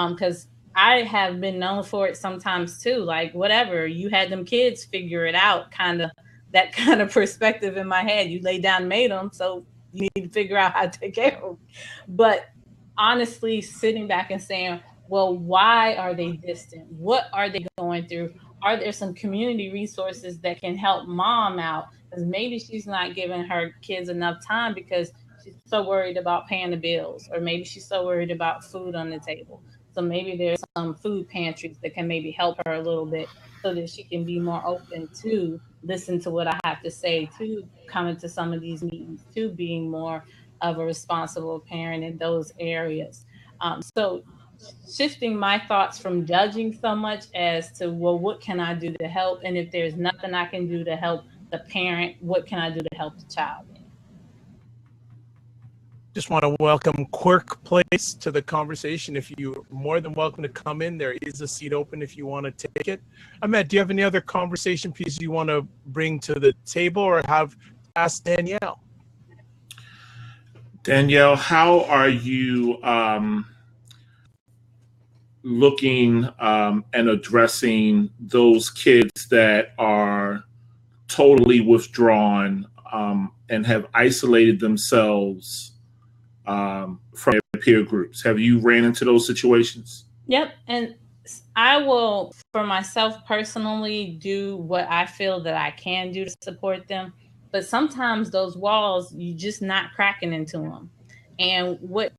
B: Because I have been known for it sometimes too. Like, whatever, you had them kids, figure it out, kind of that kind of perspective in my head. You lay down, and made them, so you need to figure out how to take care of them. But honestly, sitting back and saying, well, why are they distant? What are they going through? Are there some community resources that can help mom out? Because maybe she's not giving her kids enough time because she's so worried about paying the bills, or maybe she's so worried about food on the table. So maybe there's some food pantries that can maybe help her a little bit so that she can be more open to listen to what I have to say, to coming to some of these meetings, to being more of a responsible parent in those areas. So shifting my thoughts from judging so much as to, well, what can I do to help? And if there's nothing I can do to help the parent, what can I do to help the child?
A: Just want to welcome Quirk Place to the conversation. If you're more than welcome to come in, there is a seat open if you want to take it. Ahmed, do you have any other conversation pieces you want to bring to the table or have asked Danielle?
C: Danielle, how are you looking and addressing those kids that are totally withdrawn and have isolated themselves from their peer groups? Have you ran into those situations?
B: Yep. And I will, for myself personally, do what I feel that I can do to support them. But sometimes those walls, you just not cracking into them. And what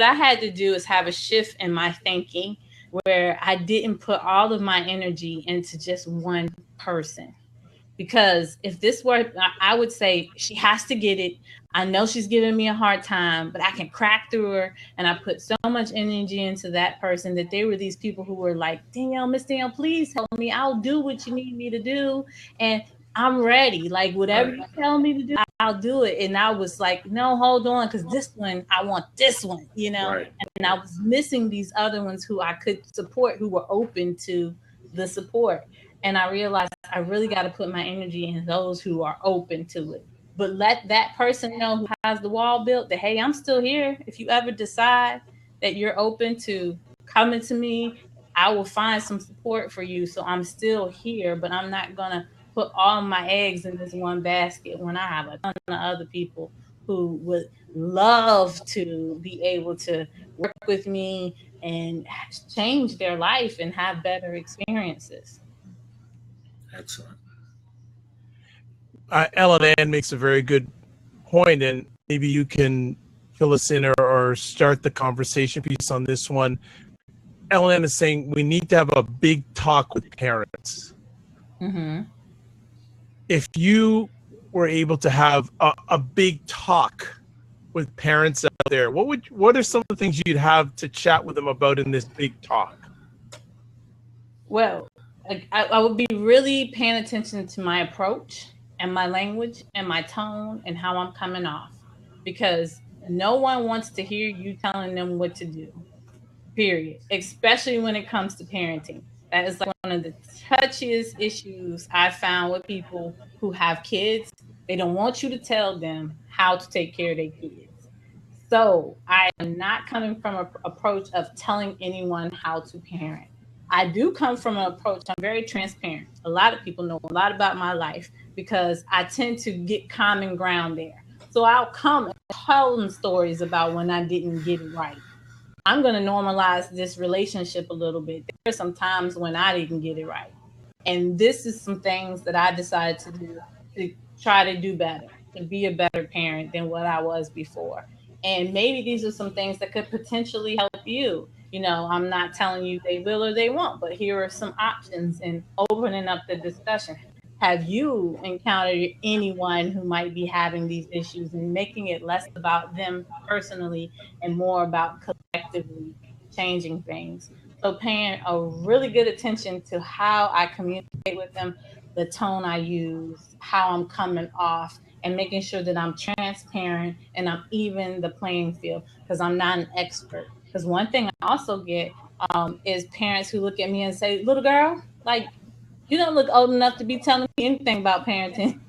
B: I had to do is have a shift in my thinking where I didn't put all of my energy into just one person. Because if this were, I would say she has to get it. I know she's giving me a hard time, but I can crack through her. And I put so much energy into that person that they were these people who were like, Danielle, Miss Danielle, please help me. I'll do what you need me to do. And I'm ready. Like, whatever you tell me to do, I'll do it. And I was like, no, hold on, because this one, I want this one, you know?
C: Right.
B: And I was missing these other ones who I could support, who were open to the support. And I realized I really got to put my energy in those who are open to it. But let that person know who has the wall built that, hey, I'm still here. If you ever decide that you're open to coming to me, I will find some support for you. So I'm still here, but I'm not going to put all my eggs in this one basket when I have a ton of other people who would love to be able to work with me and change their life and have better experiences.
C: Excellent.
A: Ellen Ann makes a very good point, and maybe you can fill us in or start the conversation piece on this one. Ellen Ann is saying we need to have a big talk with parents.
B: Mm-hmm.
A: If you were able to have a big talk with parents out there, what are some of the things you'd have to chat with them about in this big talk?
B: Well, I would be really paying attention to my approach and my language and my tone and how I'm coming off, because no one wants to hear you telling them what to do, period, especially when it comes to parenting. That is like one of the touchiest issues I found with people who have kids. They don't want you to tell them how to take care of their kids. So I am not coming from an approach of telling anyone how to parent. I do come from an approach. I'm very transparent. A lot of people know a lot about my life because I tend to get common ground there. So I'll come and tell them stories about when I didn't get it right. I'm going to normalize this relationship a little bit. There are some times when I didn't get it right. And this is some things that I decided to do to try to do better, to be a better parent than what I was before. And maybe these are some things that could potentially help you. You know, I'm not telling you they will or they won't, but here are some options and opening up the discussion. Have you encountered anyone who might be having these issues, and making it less about them personally and more about collectively changing things? So paying a really good attention to how I communicate with them, the tone I use, how I'm coming off, and making sure that I'm transparent and I'm even the playing field, because I'm not an expert. Because one thing I also get is parents who look at me and say, little girl, like, You don't look old enough to be telling me anything about parenting.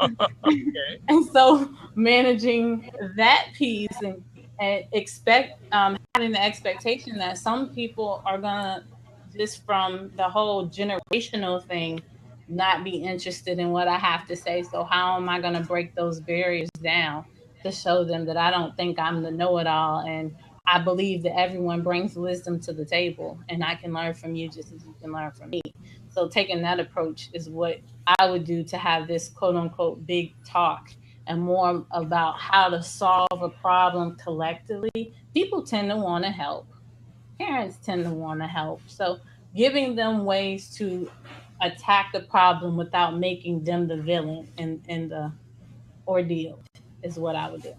A: Okay.
B: And so managing that piece and expect having the expectation that some people are gonna, just from the whole generational thing, not be interested in what I have to say. So how am I gonna break those barriers down to show them that I don't think I'm the know-it-all, and I believe that everyone brings wisdom to the table and I can learn from you just as you can learn from me. So taking that approach is what I would do to have this quote unquote big talk, and more about how to solve a problem collectively. People tend to want to help. Parents tend to want to help. So giving them ways to attack the problem without making them the villain in the ordeal is what I would do.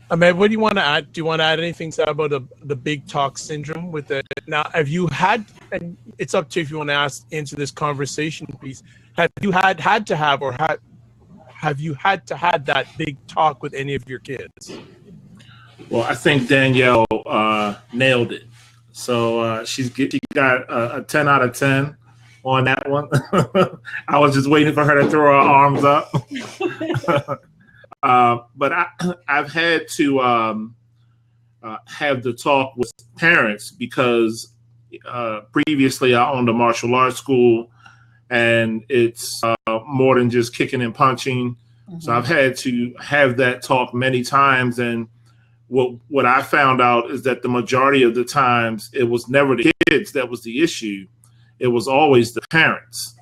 A: Ahmed, what do you want to add? Do you want to add anything about the big talk syndrome with the now? Have you had, and it's up to you if you want to answer this conversation piece. Have you had to have, or have you had to had that big talk with any of your kids?
C: Well, I think Danielle nailed it. So she got a 10 out of 10 on that one. I was just waiting for her to throw her arms up. But I've had to have the talk with parents because previously I owned a martial arts school, and it's more than just kicking and punching. Mm-hmm. So I've had to have that talk many times, and what I found out is that the majority of the times it was never the kids that was the issue. It was always the parents,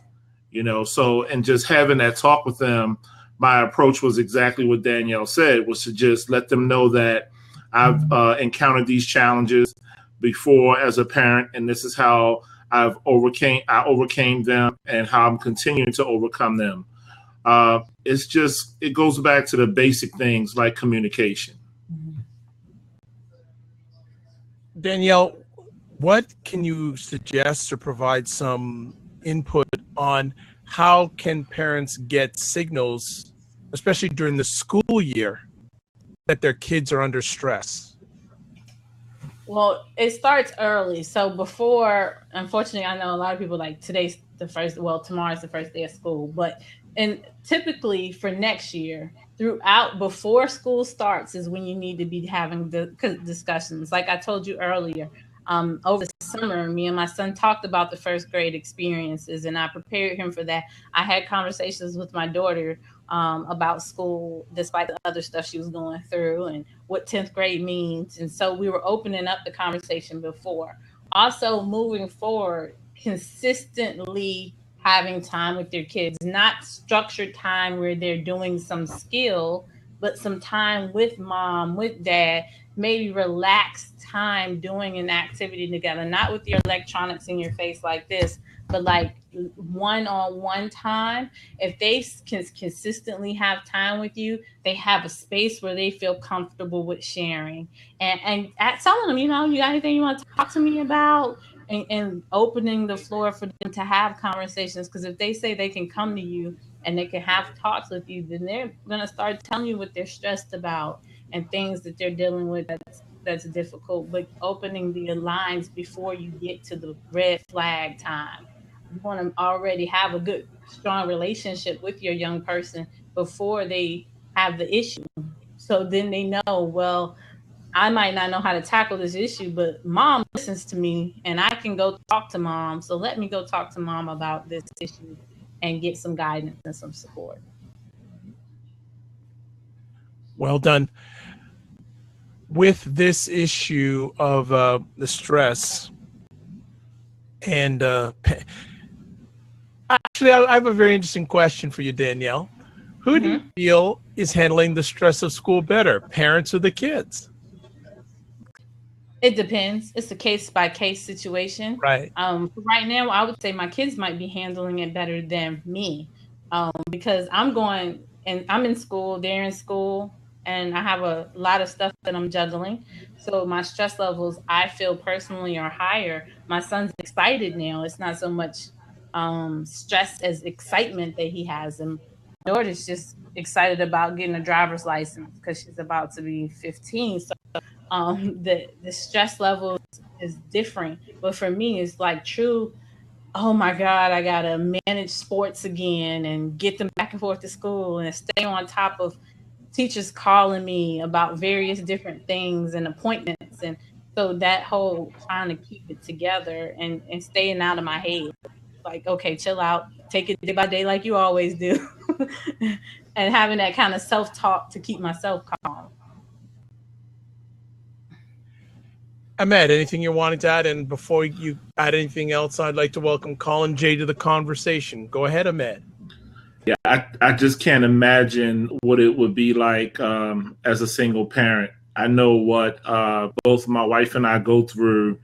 C: so, and just having that talk with them, my approach was exactly what Danielle said, was to just let them know that I've encountered these challenges before as a parent, and this is how I overcame them and how I'm continuing to overcome them. It goes back to the basic things like communication.
A: Danielle, what can you suggest or provide some input on how can parents get signals, especially during the school year, that their kids are under stress?
B: Well, it starts early. So before, unfortunately, I know a lot of people like tomorrow's the first day of school, but and typically for next year, throughout before school starts is when you need to be having the discussions. Like I told you earlier, over the summer, me and my son talked about the first grade experiences, and I prepared him for that. I had conversations with my daughter about school, despite the other stuff she was going through, and what 10th grade means. And so we were opening up the conversation before. Also, moving forward, consistently having time with your kids, not structured time where they're doing some skill, but some time with mom, with dad, maybe relaxed time doing an activity together, not with your electronics in your face like this, but like one-on-one time. If they can consistently have time with you, they have a space where they feel comfortable with sharing, and at telling them, you got anything you want to talk to me about, and opening the floor for them to have conversations. Because if they say they can come to you and they can have talks with you, then they're going to start telling you what they're stressed about and things that they're dealing with that's difficult. But opening the lines before you get to the red flag time, you want to already have a good strong relationship with your young person before they have the issue, so then they know, well, I might not know how to tackle this issue, but mom listens to me and I can go talk to mom. So let me go talk to mom about this issue and get some guidance and some support.
A: Well done. With this issue of the stress, and actually, I have a very interesting question for you, Danielle. Who do you feel is handling the stress of school better, parents or the kids?
B: It depends. It's a case by case situation.
A: Right.
B: Right now, I would say my kids might be handling it better than me, because I'm in school, they're in school, and I have a lot of stuff that I'm juggling. So my stress levels, I feel personally, are higher. My son's excited now. It's not so much stress as excitement that he has, and my daughter's just excited about getting a driver's license because she's about to be 15. So the stress level is different, but for me it's like true oh my God, I gotta manage sports again and get them back and forth to school and stay on top of teachers calling me about various different things and appointments. And so that whole trying to keep it together and staying out of my head. Like, okay, chill out, take it day by day like you always do. And having that kind of self-talk to keep myself calm.
A: Ahmed, anything you wanted to add? And before you add anything else, I'd like to welcome Colin J to the conversation. Go ahead, Ahmed.
C: Yeah, I just can't imagine what it would be like as a single parent. I know what both my wife and I go through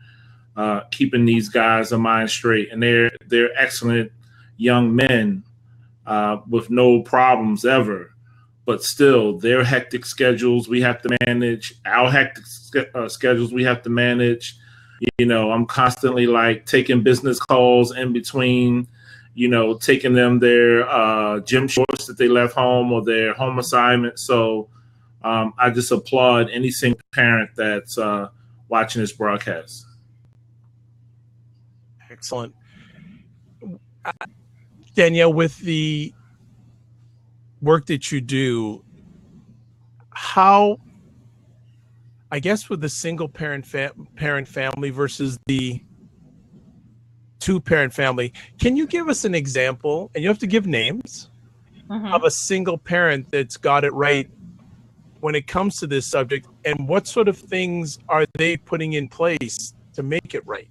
C: keeping these guys' mind straight, and they're excellent young men with no problems ever. But still, their hectic schedules we have to manage. Our hectic schedules we have to manage. You know, I'm constantly like taking business calls in between, you know, taking them their gym shorts that they left home or their home assignments. So I just applaud any single parent that's watching this broadcast.
A: Excellent. Danielle, with the work that you do, how, I guess, with the single parent family versus the two-parent family, can you give us an example, and you have to give names, of a single parent that's got it right when it comes to this subject, and what sort of things are they putting in place to make it right?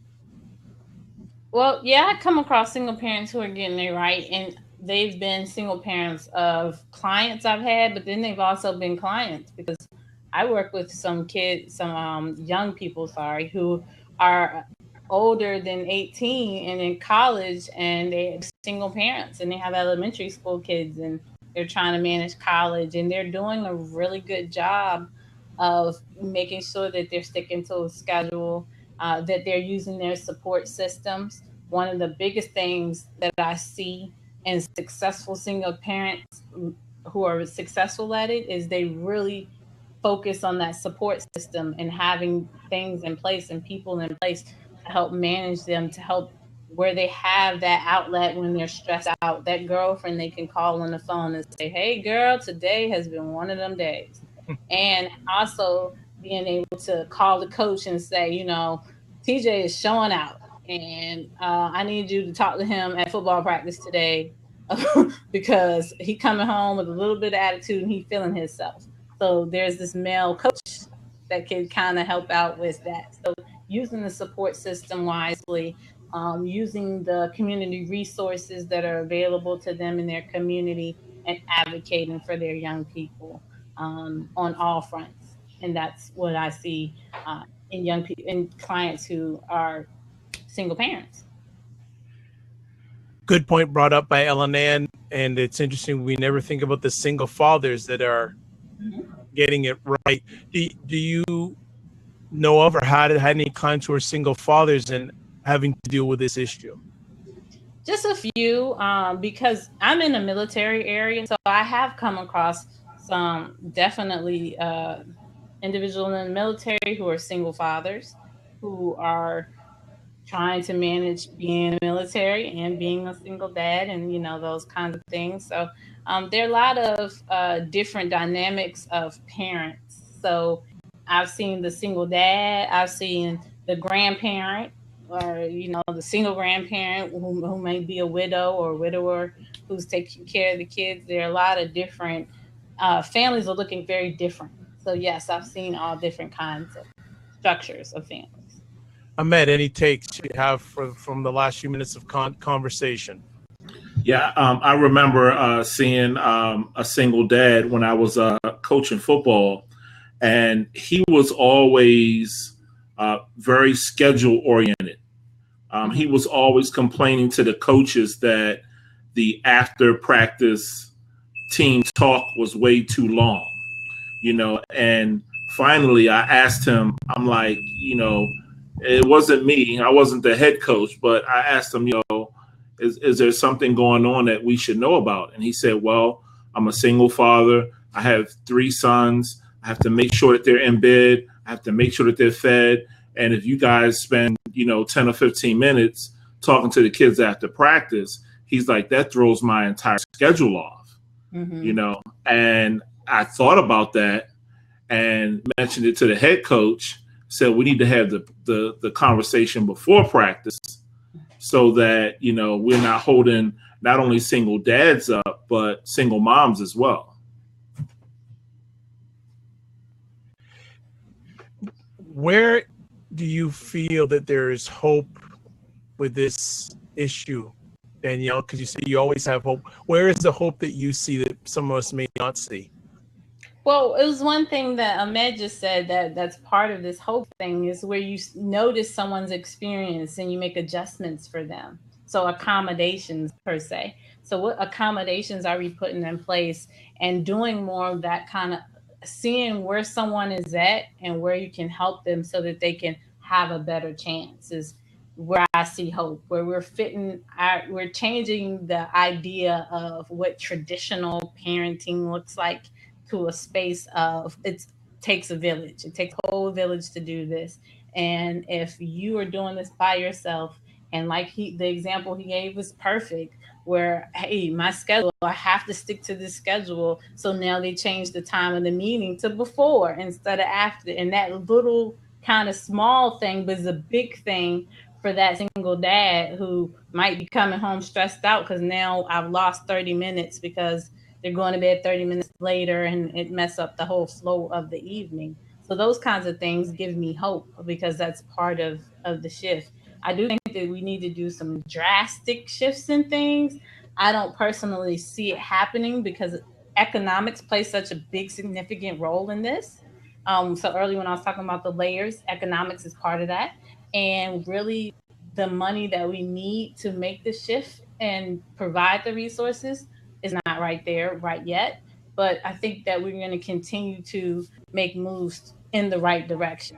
B: Well, yeah, I come across single parents who are getting it right, and they've been single parents of clients I've had, but then they've also been clients because I work with some kids, some young people, sorry, who are older than 18 and in college, and they're single parents, and they have elementary school kids, and they're trying to manage college, and they're doing a really good job of making sure that they're sticking to a schedule, that they're using their support systems. One of the biggest things that I see in successful single parents who are successful at it is they really focus on that support system and having things in place and people in place to help manage them, to help where they have that outlet when they're stressed out, that girlfriend they can call on the phone and say, hey girl, today has been one of them days. And also being able to call the coach and say, you know, TJ is showing out, and I need you to talk to him at football practice today because he coming home with a little bit of attitude and he feeling himself. So there's this male coach that can kind of help out with that. So using the support system wisely, using the community resources that are available to them in their community, and advocating for their young people on all fronts. And that's what I see in young people, in clients who are single parents.
A: Good point brought up by Ellen Ann, and it's interesting. We never think about the single fathers that are getting it right. Do you know of or had any clients who are single fathers and having to deal with this issue?
B: Just a few, because I'm in the military area, so I have come across some definitely individuals in the military who are single fathers who are trying to manage being in the military and being a single dad, and you know, those kinds of things. So there are a lot of different dynamics of parents. So I've seen the single dad, I've seen the grandparent, or you know, the single grandparent who may be a widow or widower who's taking care of the kids. There are a lot of different families are looking very different. So yes, I've seen all different kinds of structures of families.
A: Ahmed, any takes you have from the last few minutes of conversation?
C: Yeah, I remember seeing a single dad when I was coaching football, and he was always very schedule oriented. He was always complaining to the coaches that the after practice team talk was way too long, you know. And finally, I asked him, I'm like, you know, it wasn't me, I wasn't the head coach, but I asked him, you know, is there something going on that we should know about? And he said, well, I'm a single father. I have 3 sons. I have to make sure that they're in bed. I have to make sure that they're fed. And if you guys spend, you know, 10 or 15 minutes talking to the kids after practice, he's like, that throws my entire schedule off, and I thought about that and mentioned it to the head coach, said we need to have the conversation before practice so that, we're not holding not only single dads up, but single moms as well.
A: Where do you feel that there is hope with this issue, Danielle? Because you say you always have hope. Where is the hope that you see that some of us may not see?
B: Well, it was one thing that Ahmed just said that's part of this hope thing is where you notice someone's experience and you make adjustments for them. So accommodations per se. So what accommodations are we putting in place and doing more of that kind of seeing where someone is at and where you can help them so that they can have a better chance is where I see hope, where we're changing the idea of what traditional parenting looks like to a space of it takes a village. It takes a whole village to do this. And if you are doing this by yourself, and like the example he gave was perfect, where, hey, my schedule, I have to stick to this schedule. So now they change the time of the meeting to before instead of after. And that little kind of small thing, but it's a big thing for that single dad who might be coming home stressed out because now I've lost 30 minutes because they're going to bed 30 minutes later and it mess up the whole flow of the evening. So those kinds of things give me hope because that's part of the shift. I do think that we need to do some drastic shifts in things. I don't personally see it happening because economics plays such a big, significant role in this. So early when I was talking about the layers, economics is part of that. And really the money that we need to make the shift and provide the resources is not right there right yet. But I think that we're going to continue to make moves in the right direction.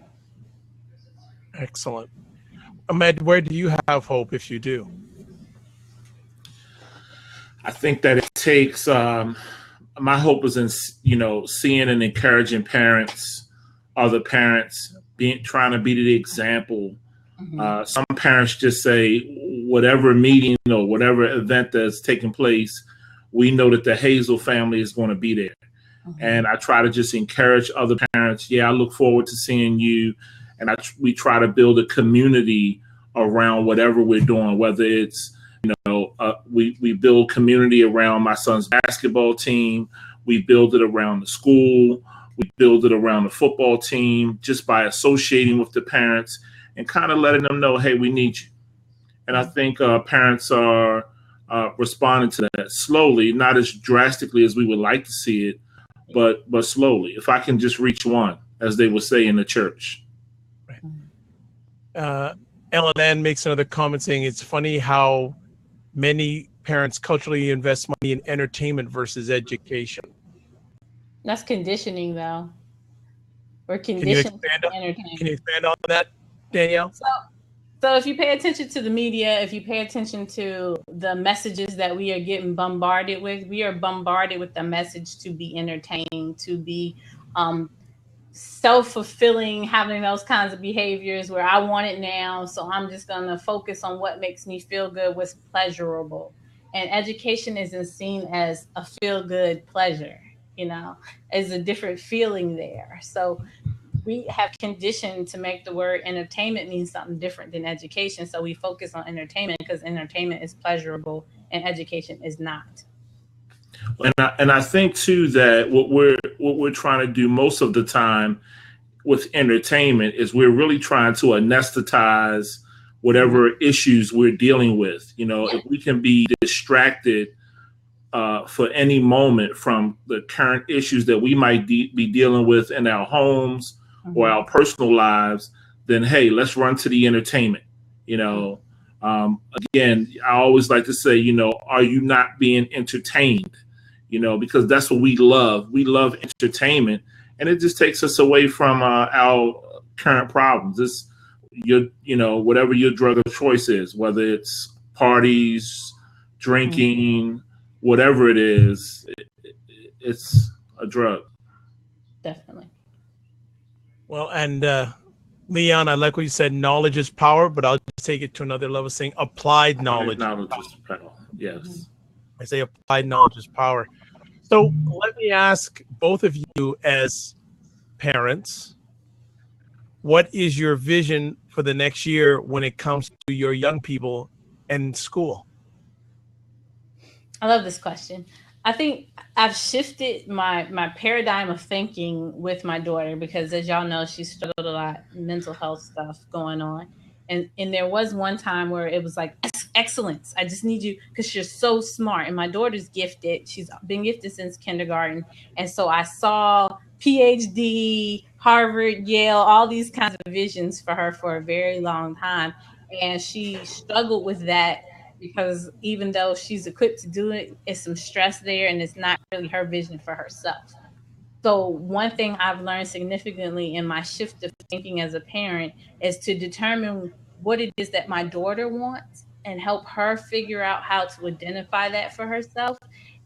A: Excellent. Ahmed, where do you have hope if you do?
C: I think that it takes, my hope is in, seeing and encouraging parents, other parents, trying to be the example.
B: Mm-hmm.
C: Some parents just say, whatever meeting or whatever event that's taking place, we know that the Hazel family is going to be there. Mm-hmm. And I try to just encourage other parents. Yeah, I look forward to seeing you. And we try to build a community around whatever we're doing, whether it's, we build community around my son's basketball team. We build it around the school. We build it around the football team just by associating with the parents and kind of letting them know, hey, we need you. And I think parents are responding to that slowly, not as drastically as we would like to see it, but slowly. If I can just reach one, as they would say in the church.
A: Ellen Ann makes another comment saying it's funny how many parents culturally invest money in entertainment versus education.
B: That's conditioning, though. We're
A: Can you
B: conditioned
A: expand
B: to entertain.
A: Can you expand on that, Danielle?
B: So if you pay attention to the media, if you pay attention to the messages that we are getting bombarded with, we are bombarded with the message to be entertained, to be self-fulfilling, having those kinds of behaviors where I want it now, so I'm just going to focus on what makes me feel good, what's pleasurable. And education isn't seen as a feel-good pleasure, as a different feeling there. So we have conditioned to make the word entertainment mean something different than education. So we focus on entertainment because entertainment is pleasurable and education is not.
C: And I think too that what we're trying to do most of the time with entertainment is we're really trying to anesthetize whatever issues we're dealing with. If we can be distracted for any moment from the current issues that we might be dealing with in our homes or our personal lives, then hey, let's run to the entertainment. Again, I always like to say, are you not being entertained? Because that's what we love. We love entertainment, and it just takes us away from our current problems. It's whatever your drug of choice is, whether it's parties, drinking, whatever it is, it's a drug.
B: Definitely.
A: Well, and Leon, I like what you said. Knowledge is power, but I'll just take it to another level, saying applied knowledge.
C: Knowledge is power. Yes.
A: I say applied knowledge is power. So let me ask both of you as parents, what is your vision for the next year when it comes to your young people and school?
B: I love this question. I think I've shifted my paradigm of thinking with my daughter because, as y'all know, she struggled a lot, mental health stuff going on. And there was one time where it was like, excellence. I just need you because you're so smart. And my daughter's gifted. She's been gifted since kindergarten. And so I saw PhD, Harvard, Yale, all these kinds of visions for her for a very long time. And she struggled with that because even though she's equipped to do it, it's some stress there and it's not really her vision for herself. So one thing I've learned significantly in my shift of thinking as a parent is to determine what it is that my daughter wants and help her figure out how to identify that for herself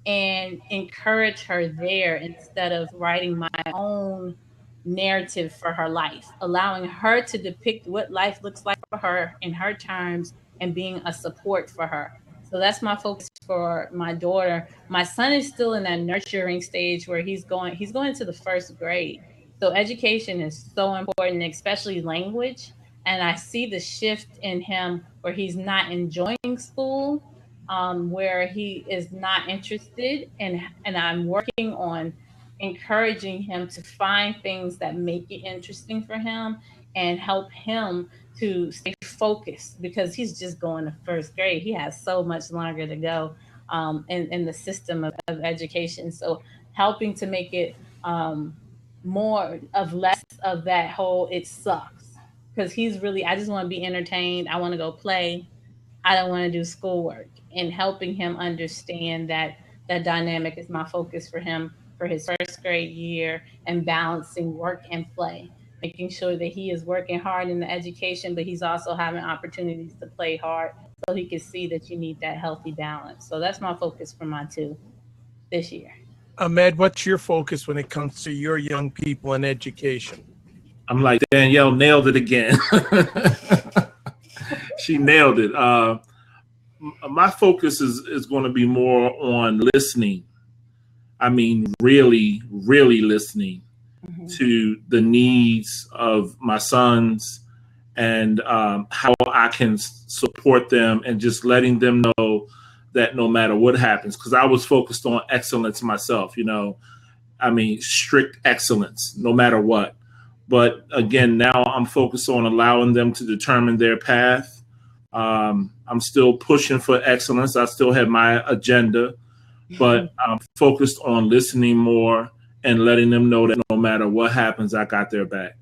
B: and encourage her there instead of writing my own narrative for her life, allowing her to depict what life looks like for her in her terms and being a support for her. So that's my focus for my daughter. My son is still in that nurturing stage where he's going to the first grade. So education is so important, especially language. And I see the shift in him where he's not enjoying school, where he is not interested, and I'm working on encouraging him to find things that make it interesting for him and help him to stay focused because he's just going to first grade. He has so much longer to go in the system of education. So helping to make it more of less of that whole it sucks because he's really, I just want to be entertained. I want to go play. I don't want to do schoolwork, and helping him understand that that dynamic is my focus for him for his first grade year and balancing work and play, making sure that he is working hard in the education, but he's also having opportunities to play hard so he can see that you need that healthy balance. So that's my focus for my two this year.
A: Ahmed, what's your focus when it comes to your young people and education?
C: I'm like, Danielle nailed it again. She nailed it. My focus is going to be more on listening. I mean, really, really listening to the needs of my sons and how I can support them and just letting them know that no matter what happens, because I was focused on excellence myself, I mean, strict excellence, no matter what. But again, now I'm focused on allowing them to determine their path. I'm still pushing for excellence. I still have my agenda, but I'm focused on listening more and letting them know that no matter what happens, I got their back.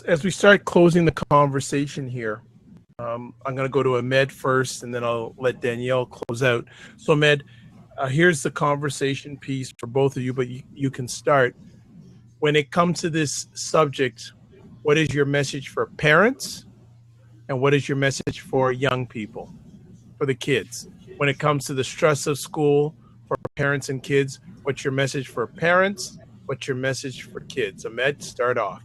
A: As we start closing the conversation here, I'm going to go to Ahmed first, and then I'll let Danielle close out. So Ahmed, here's the conversation piece for both of you, but you can start. When it comes to this subject, what is your message for parents and what is your message for young people, for the kids? When it comes to the stress of school for parents and kids, what's your message for parents? What's your message for kids? Ahmed, start off.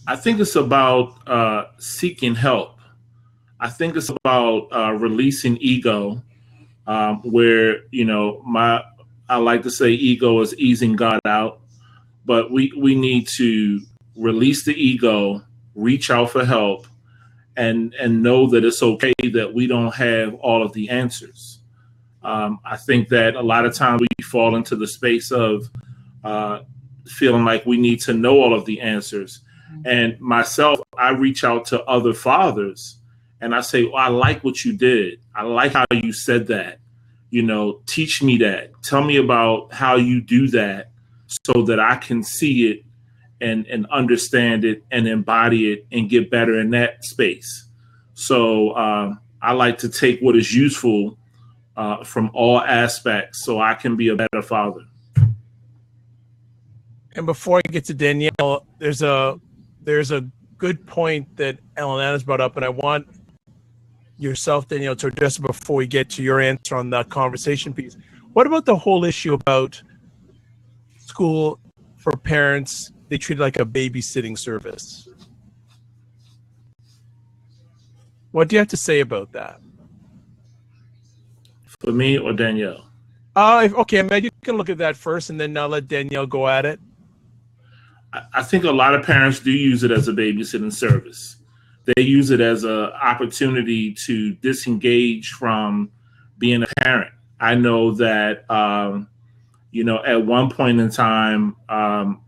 C: I think it's about seeking help. I think it's about releasing ego, where, I like to say ego is easing God out, but we need to release the ego, reach out for help, and know that it's okay that we don't have all of the answers. I think that a lot of times we fall into the space of feeling like we need to know all of the answers. And myself, I reach out to other fathers and I say, well, I like what you did. I like how you said that. Teach me that. Tell me about how you do that so that I can see it and understand it and embody it and get better in that space. So I like to take what is useful from all aspects so I can be a better father.
A: And before I get to Danielle, there's a good point that Ellen has brought up, and I want yourself, Danielle, to address it before we get to your answer on that conversation piece. What about the whole issue about school for parents, they treat it like a babysitting service. What do you have to say about that?
C: For me or Danielle?
A: Okay, Ahmed, you can look at that first, and then I'll let Danielle go at it.
C: I think a lot of parents do use it as a babysitting service. They use it as an opportunity to disengage from being a parent. I know that, at one point in time,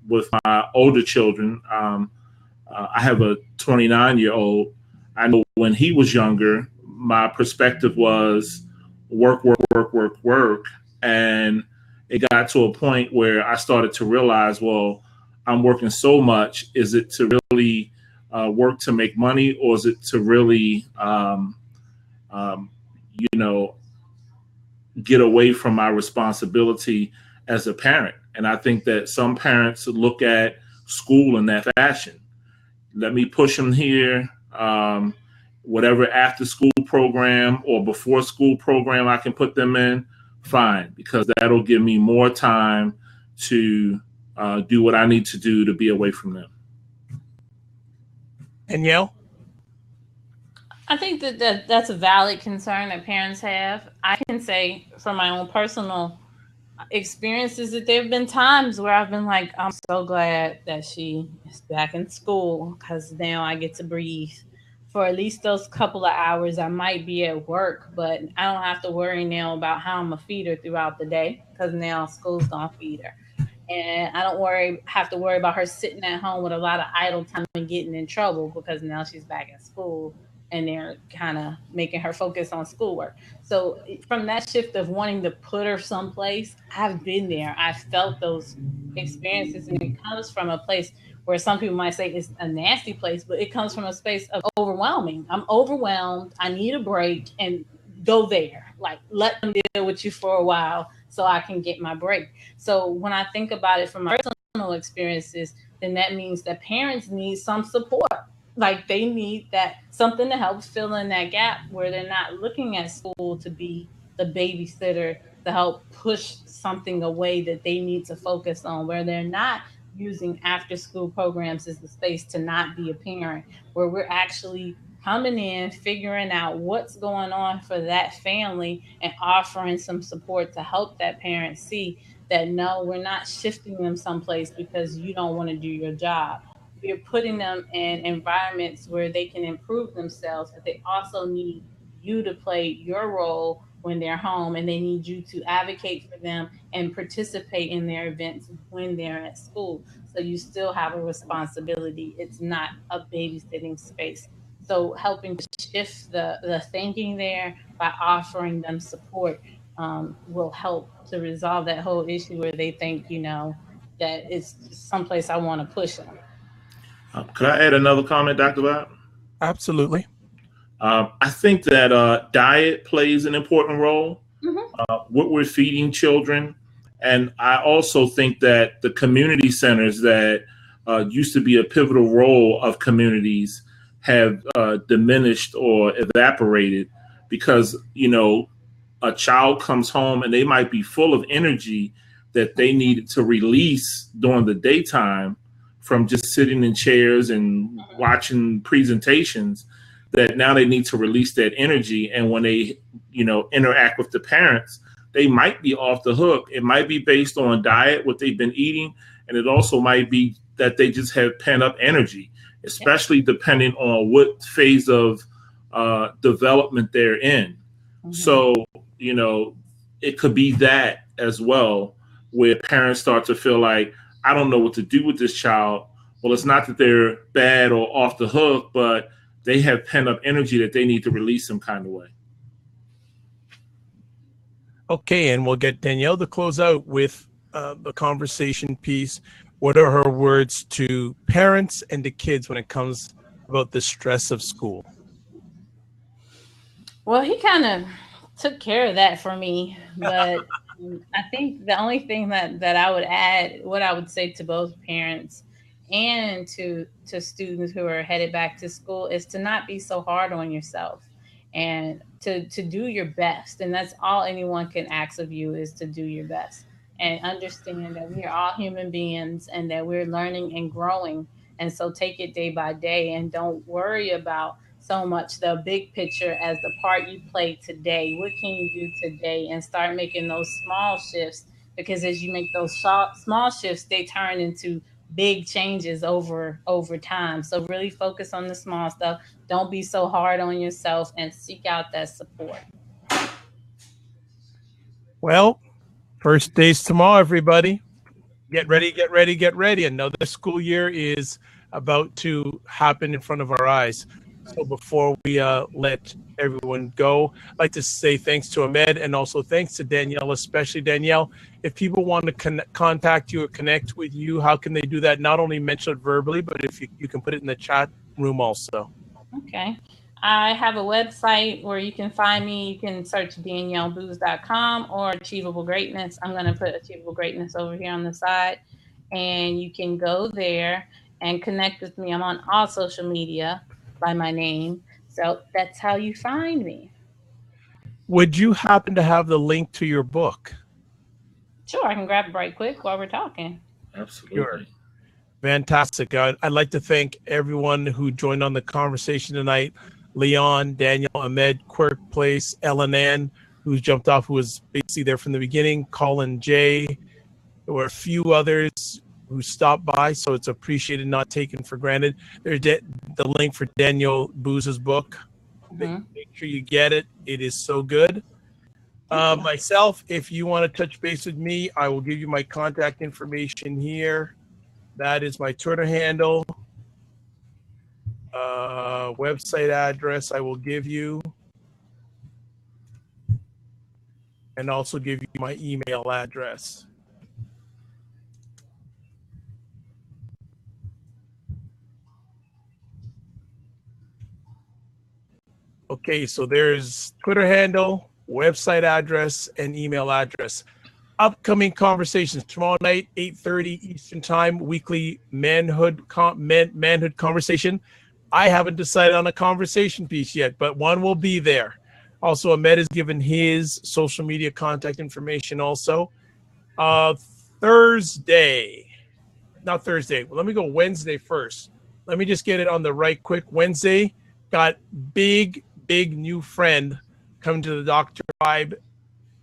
C: with my older children, I have a 29-year-old. I know when he was younger, my perspective was work, work, work, work, work. And it got to a point where I started to realize, well, I'm working so much. Is it to really work to make money, or is it to really, you know, get away from my responsibility as a parent? And I think that some parents look at school in that fashion. Let me push them here. Whatever after school program or before school program I can put them in, fine, because that'll give me more time to do what I need to do to be away from them.
A: Danielle?
B: I think that's a valid concern that parents have. I can say from my own personal experiences that there have been times where I've been like, I'm so glad that she is back in school because now I get to breathe for at least those couple of hours. I might be at work, but I don't have to worry now about how I'm gonna feed her throughout the day because now school's gonna feed her. And I don't have to worry about her sitting at home with a lot of idle time and getting in trouble because now she's back in school and they're kind of making her focus on schoolwork. So from that shift of wanting to put her someplace, I've been there. I've felt those experiences, and it comes from a place where some people might say it's a nasty place, but it comes from a space of overwhelming. I'm overwhelmed. I need a break, and go there. Like let them deal with you for a while so I can get my break. So when I think about it from my personal experiences, then that means that parents need some support. Like they need that something to help fill in that gap where they're not looking at school to be the babysitter to help push something away that they need to focus on, where they're not using after school programs as the space to not be a parent, where we're actually coming in, figuring out what's going on for that family and offering some support to help that parent see that no, we're not shifting them someplace because you don't want to do your job. We're putting them in environments where they can improve themselves, but they also need you to play your role when they're home, and they need you to advocate for them and participate in their events when they're at school. So you still have a responsibility. It's not a babysitting space. So helping to shift the thinking there by offering them support will help to resolve that whole issue where they think, that it's someplace I want to push them.
C: Could I add another comment, Dr. Bob?
A: Absolutely.
C: I think that diet plays an important role.
B: Mhm.
C: What we're feeding children. And I also think that the community centers that used to be a pivotal role of communities have diminished or evaporated because, a child comes home and they might be full of energy that they needed to release during the daytime from just sitting in chairs and watching presentations, that now they need to release that energy. And when they, interact with the parents, they might be off the hook. It might be based on diet, what they've been eating. And it also might be that they just have pent up energy, especially depending on what phase of development they're in.
B: Mhm.
C: So, it could be that as well, where parents start to feel like, I don't know what to do with this child. Well, it's not that they're bad or off the hook, but they have pent up energy that they need to release some kind of way.
A: Okay, and we'll get Danielle to close out with the conversation piece. What are her words to parents and to kids when it comes about the stress of school?
B: Well, he kind of took care of that for me, but I think the only thing that I would add, what I would say to both parents and to students who are headed back to school, is to not be so hard on yourself and to do your best. And that's all anyone can ask of you, is to do your best. and understand that we are all human beings and that we're learning and growing. And so take it day by day and don't worry about so much the big picture as the part you play today. What can you do today? And start making those small shifts, because as you make those small shifts, they turn into big changes over time. So really focus on the small stuff. Don't be so hard on yourself and seek out that support.
A: Well, first day's tomorrow, everybody. Get ready, get ready, get ready. Another school year is about to happen in front of our eyes. So before we let everyone go, I'd like to say thanks to Ahmed and also thanks to Danielle, especially Danielle. If people want to contact you or connect with you, how can they do that? Not only mention it verbally, but if you can put it in the chat room also.
B: Okay. I have a website where you can find me. You can search DanielleBoose.com or Achievable Greatness. I'm going to put Achievable Greatness over here on the side. And you can go there and connect with me. I'm on all social media by my name. So that's how you find me.
A: Would you happen to have the link to your book?
B: Sure, I can grab it right quick while we're talking.
C: Absolutely.
A: Sure. Fantastic. I'd like to thank everyone who joined on the conversation tonight. Leon, Daniel, Ahmed, Quirk Place, Ellen Ann, who's jumped off, who was basically there from the beginning, Colin J. There were a few others who stopped by, so it's appreciated, not taken for granted. There's the link for Danielle Boose's book.
B: Mm-hmm.
A: Make sure you get it. It is so good. Myself, if you want to touch base with me, I will give you my contact information here. That is my Twitter handle. Website address I will give you. And also give you my email address. Okay, so there's Twitter handle, website address, and email address. Upcoming conversations tomorrow night, 8:30 Eastern Time, weekly manhood conversation. I haven't decided on a conversation piece yet, but one will be there. Also, Ahmed has given his social media contact information also. Thursday, not Thursday. Well, let me go Wednesday first. Let me just get it on the right quick. Wednesday, got big new friend coming to the Dr. Vibe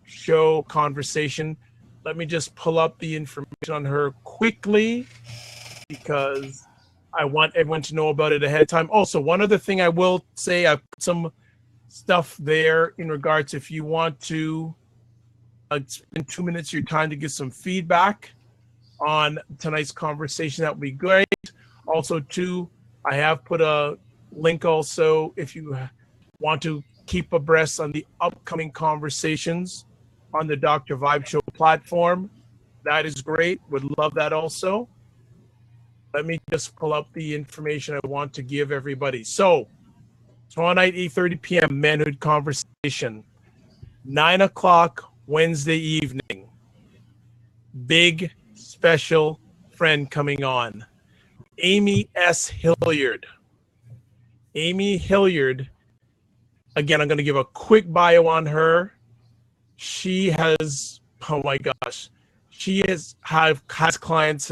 A: show conversation. Let me just pull up the information on her quickly because I want everyone to know about it ahead of time. Also, one other thing I will say, I put some stuff there in regards if you want to spend 2 minutes of your time to get some feedback on tonight's conversation. That would be great. Also, too, I have put a link also if you want to keep abreast on the upcoming conversations on the Dr. Vibe Show platform. That is great. Would love that also. Let me just pull up the information I want to give everybody. So, tomorrow night, 8:30 p.m., Manhood Conversation. 9 o'clock Wednesday evening. Big special friend coming on. Amy S. Hilliard. Amy Hilliard. Again, I'm going to give a quick bio on her. She has, oh my gosh, she has had clients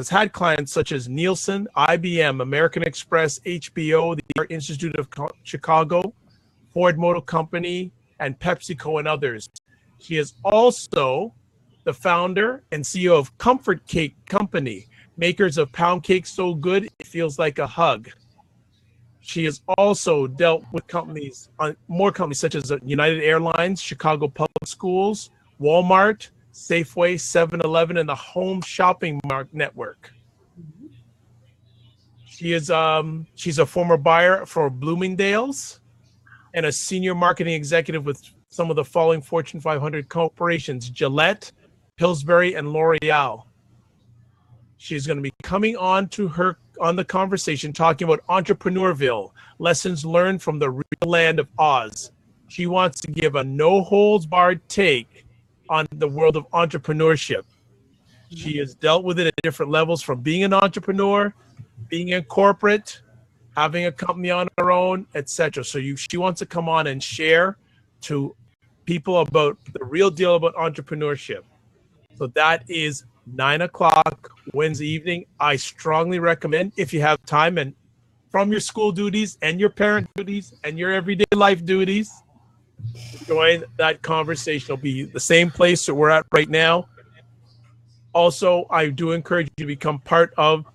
A: such as Nielsen, IBM, American Express, HBO, the Art Institute of Chicago, Ford Motor Company, and PepsiCo, and others. She is also the founder and CEO of Comfort Cake Company, makers of pound cake so good it feels like a hug. She has also dealt with more companies such as United Airlines, Chicago Public Schools, Walmart, Safeway, 7-Eleven, and the Home Shopping Network. She's a former buyer for Bloomingdale's and a senior marketing executive with some of the following Fortune 500 corporations: Gillette, Pillsbury, and L'Oreal. She's going to be coming on the conversation, talking about Entrepreneurville, lessons learned from the real land of Oz. She wants to give a no-holds-barred take on the world of entrepreneurship. She has dealt with it at different levels, from being an entrepreneur, being in corporate, having a company on her own, etc. So she wants to come on and share to people about the real deal about entrepreneurship. So that is 9 o'clock Wednesday evening. I strongly recommend, if you have time and from your school duties and your parent duties and your everyday life duties, join that conversation. It'll be the same place that we're at right now. Also, I do encourage you to become part of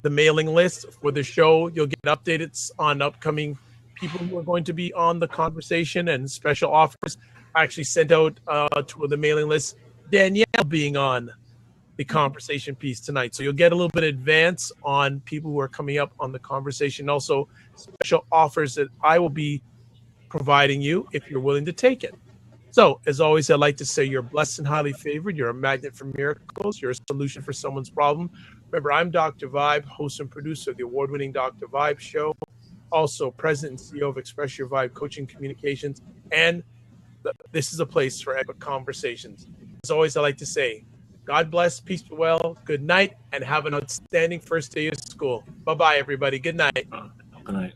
A: the mailing list for the show. You'll get updates on upcoming people who are going to be on the conversation and special offers. I actually sent out to the mailing list Danielle being on the conversation piece tonight. So you'll get a little bit of advance on people who are coming up on the conversation. Also, special offers that I will be providing you if you're willing to take it. So, as always, I'd like to say you're blessed and highly favored. You're a magnet for miracles. You're a solution for someone's problem. Remember, I'm Dr. Vibe, host and producer of the award-winning Dr. Vibe show. Also, president and CEO of Express Your Vibe Coaching Communications. And this is a place for epic conversations. As always, I like to say, God bless, peace be well, good night, and have an outstanding first day of school. Bye-bye, everybody. Good night.
C: Good night.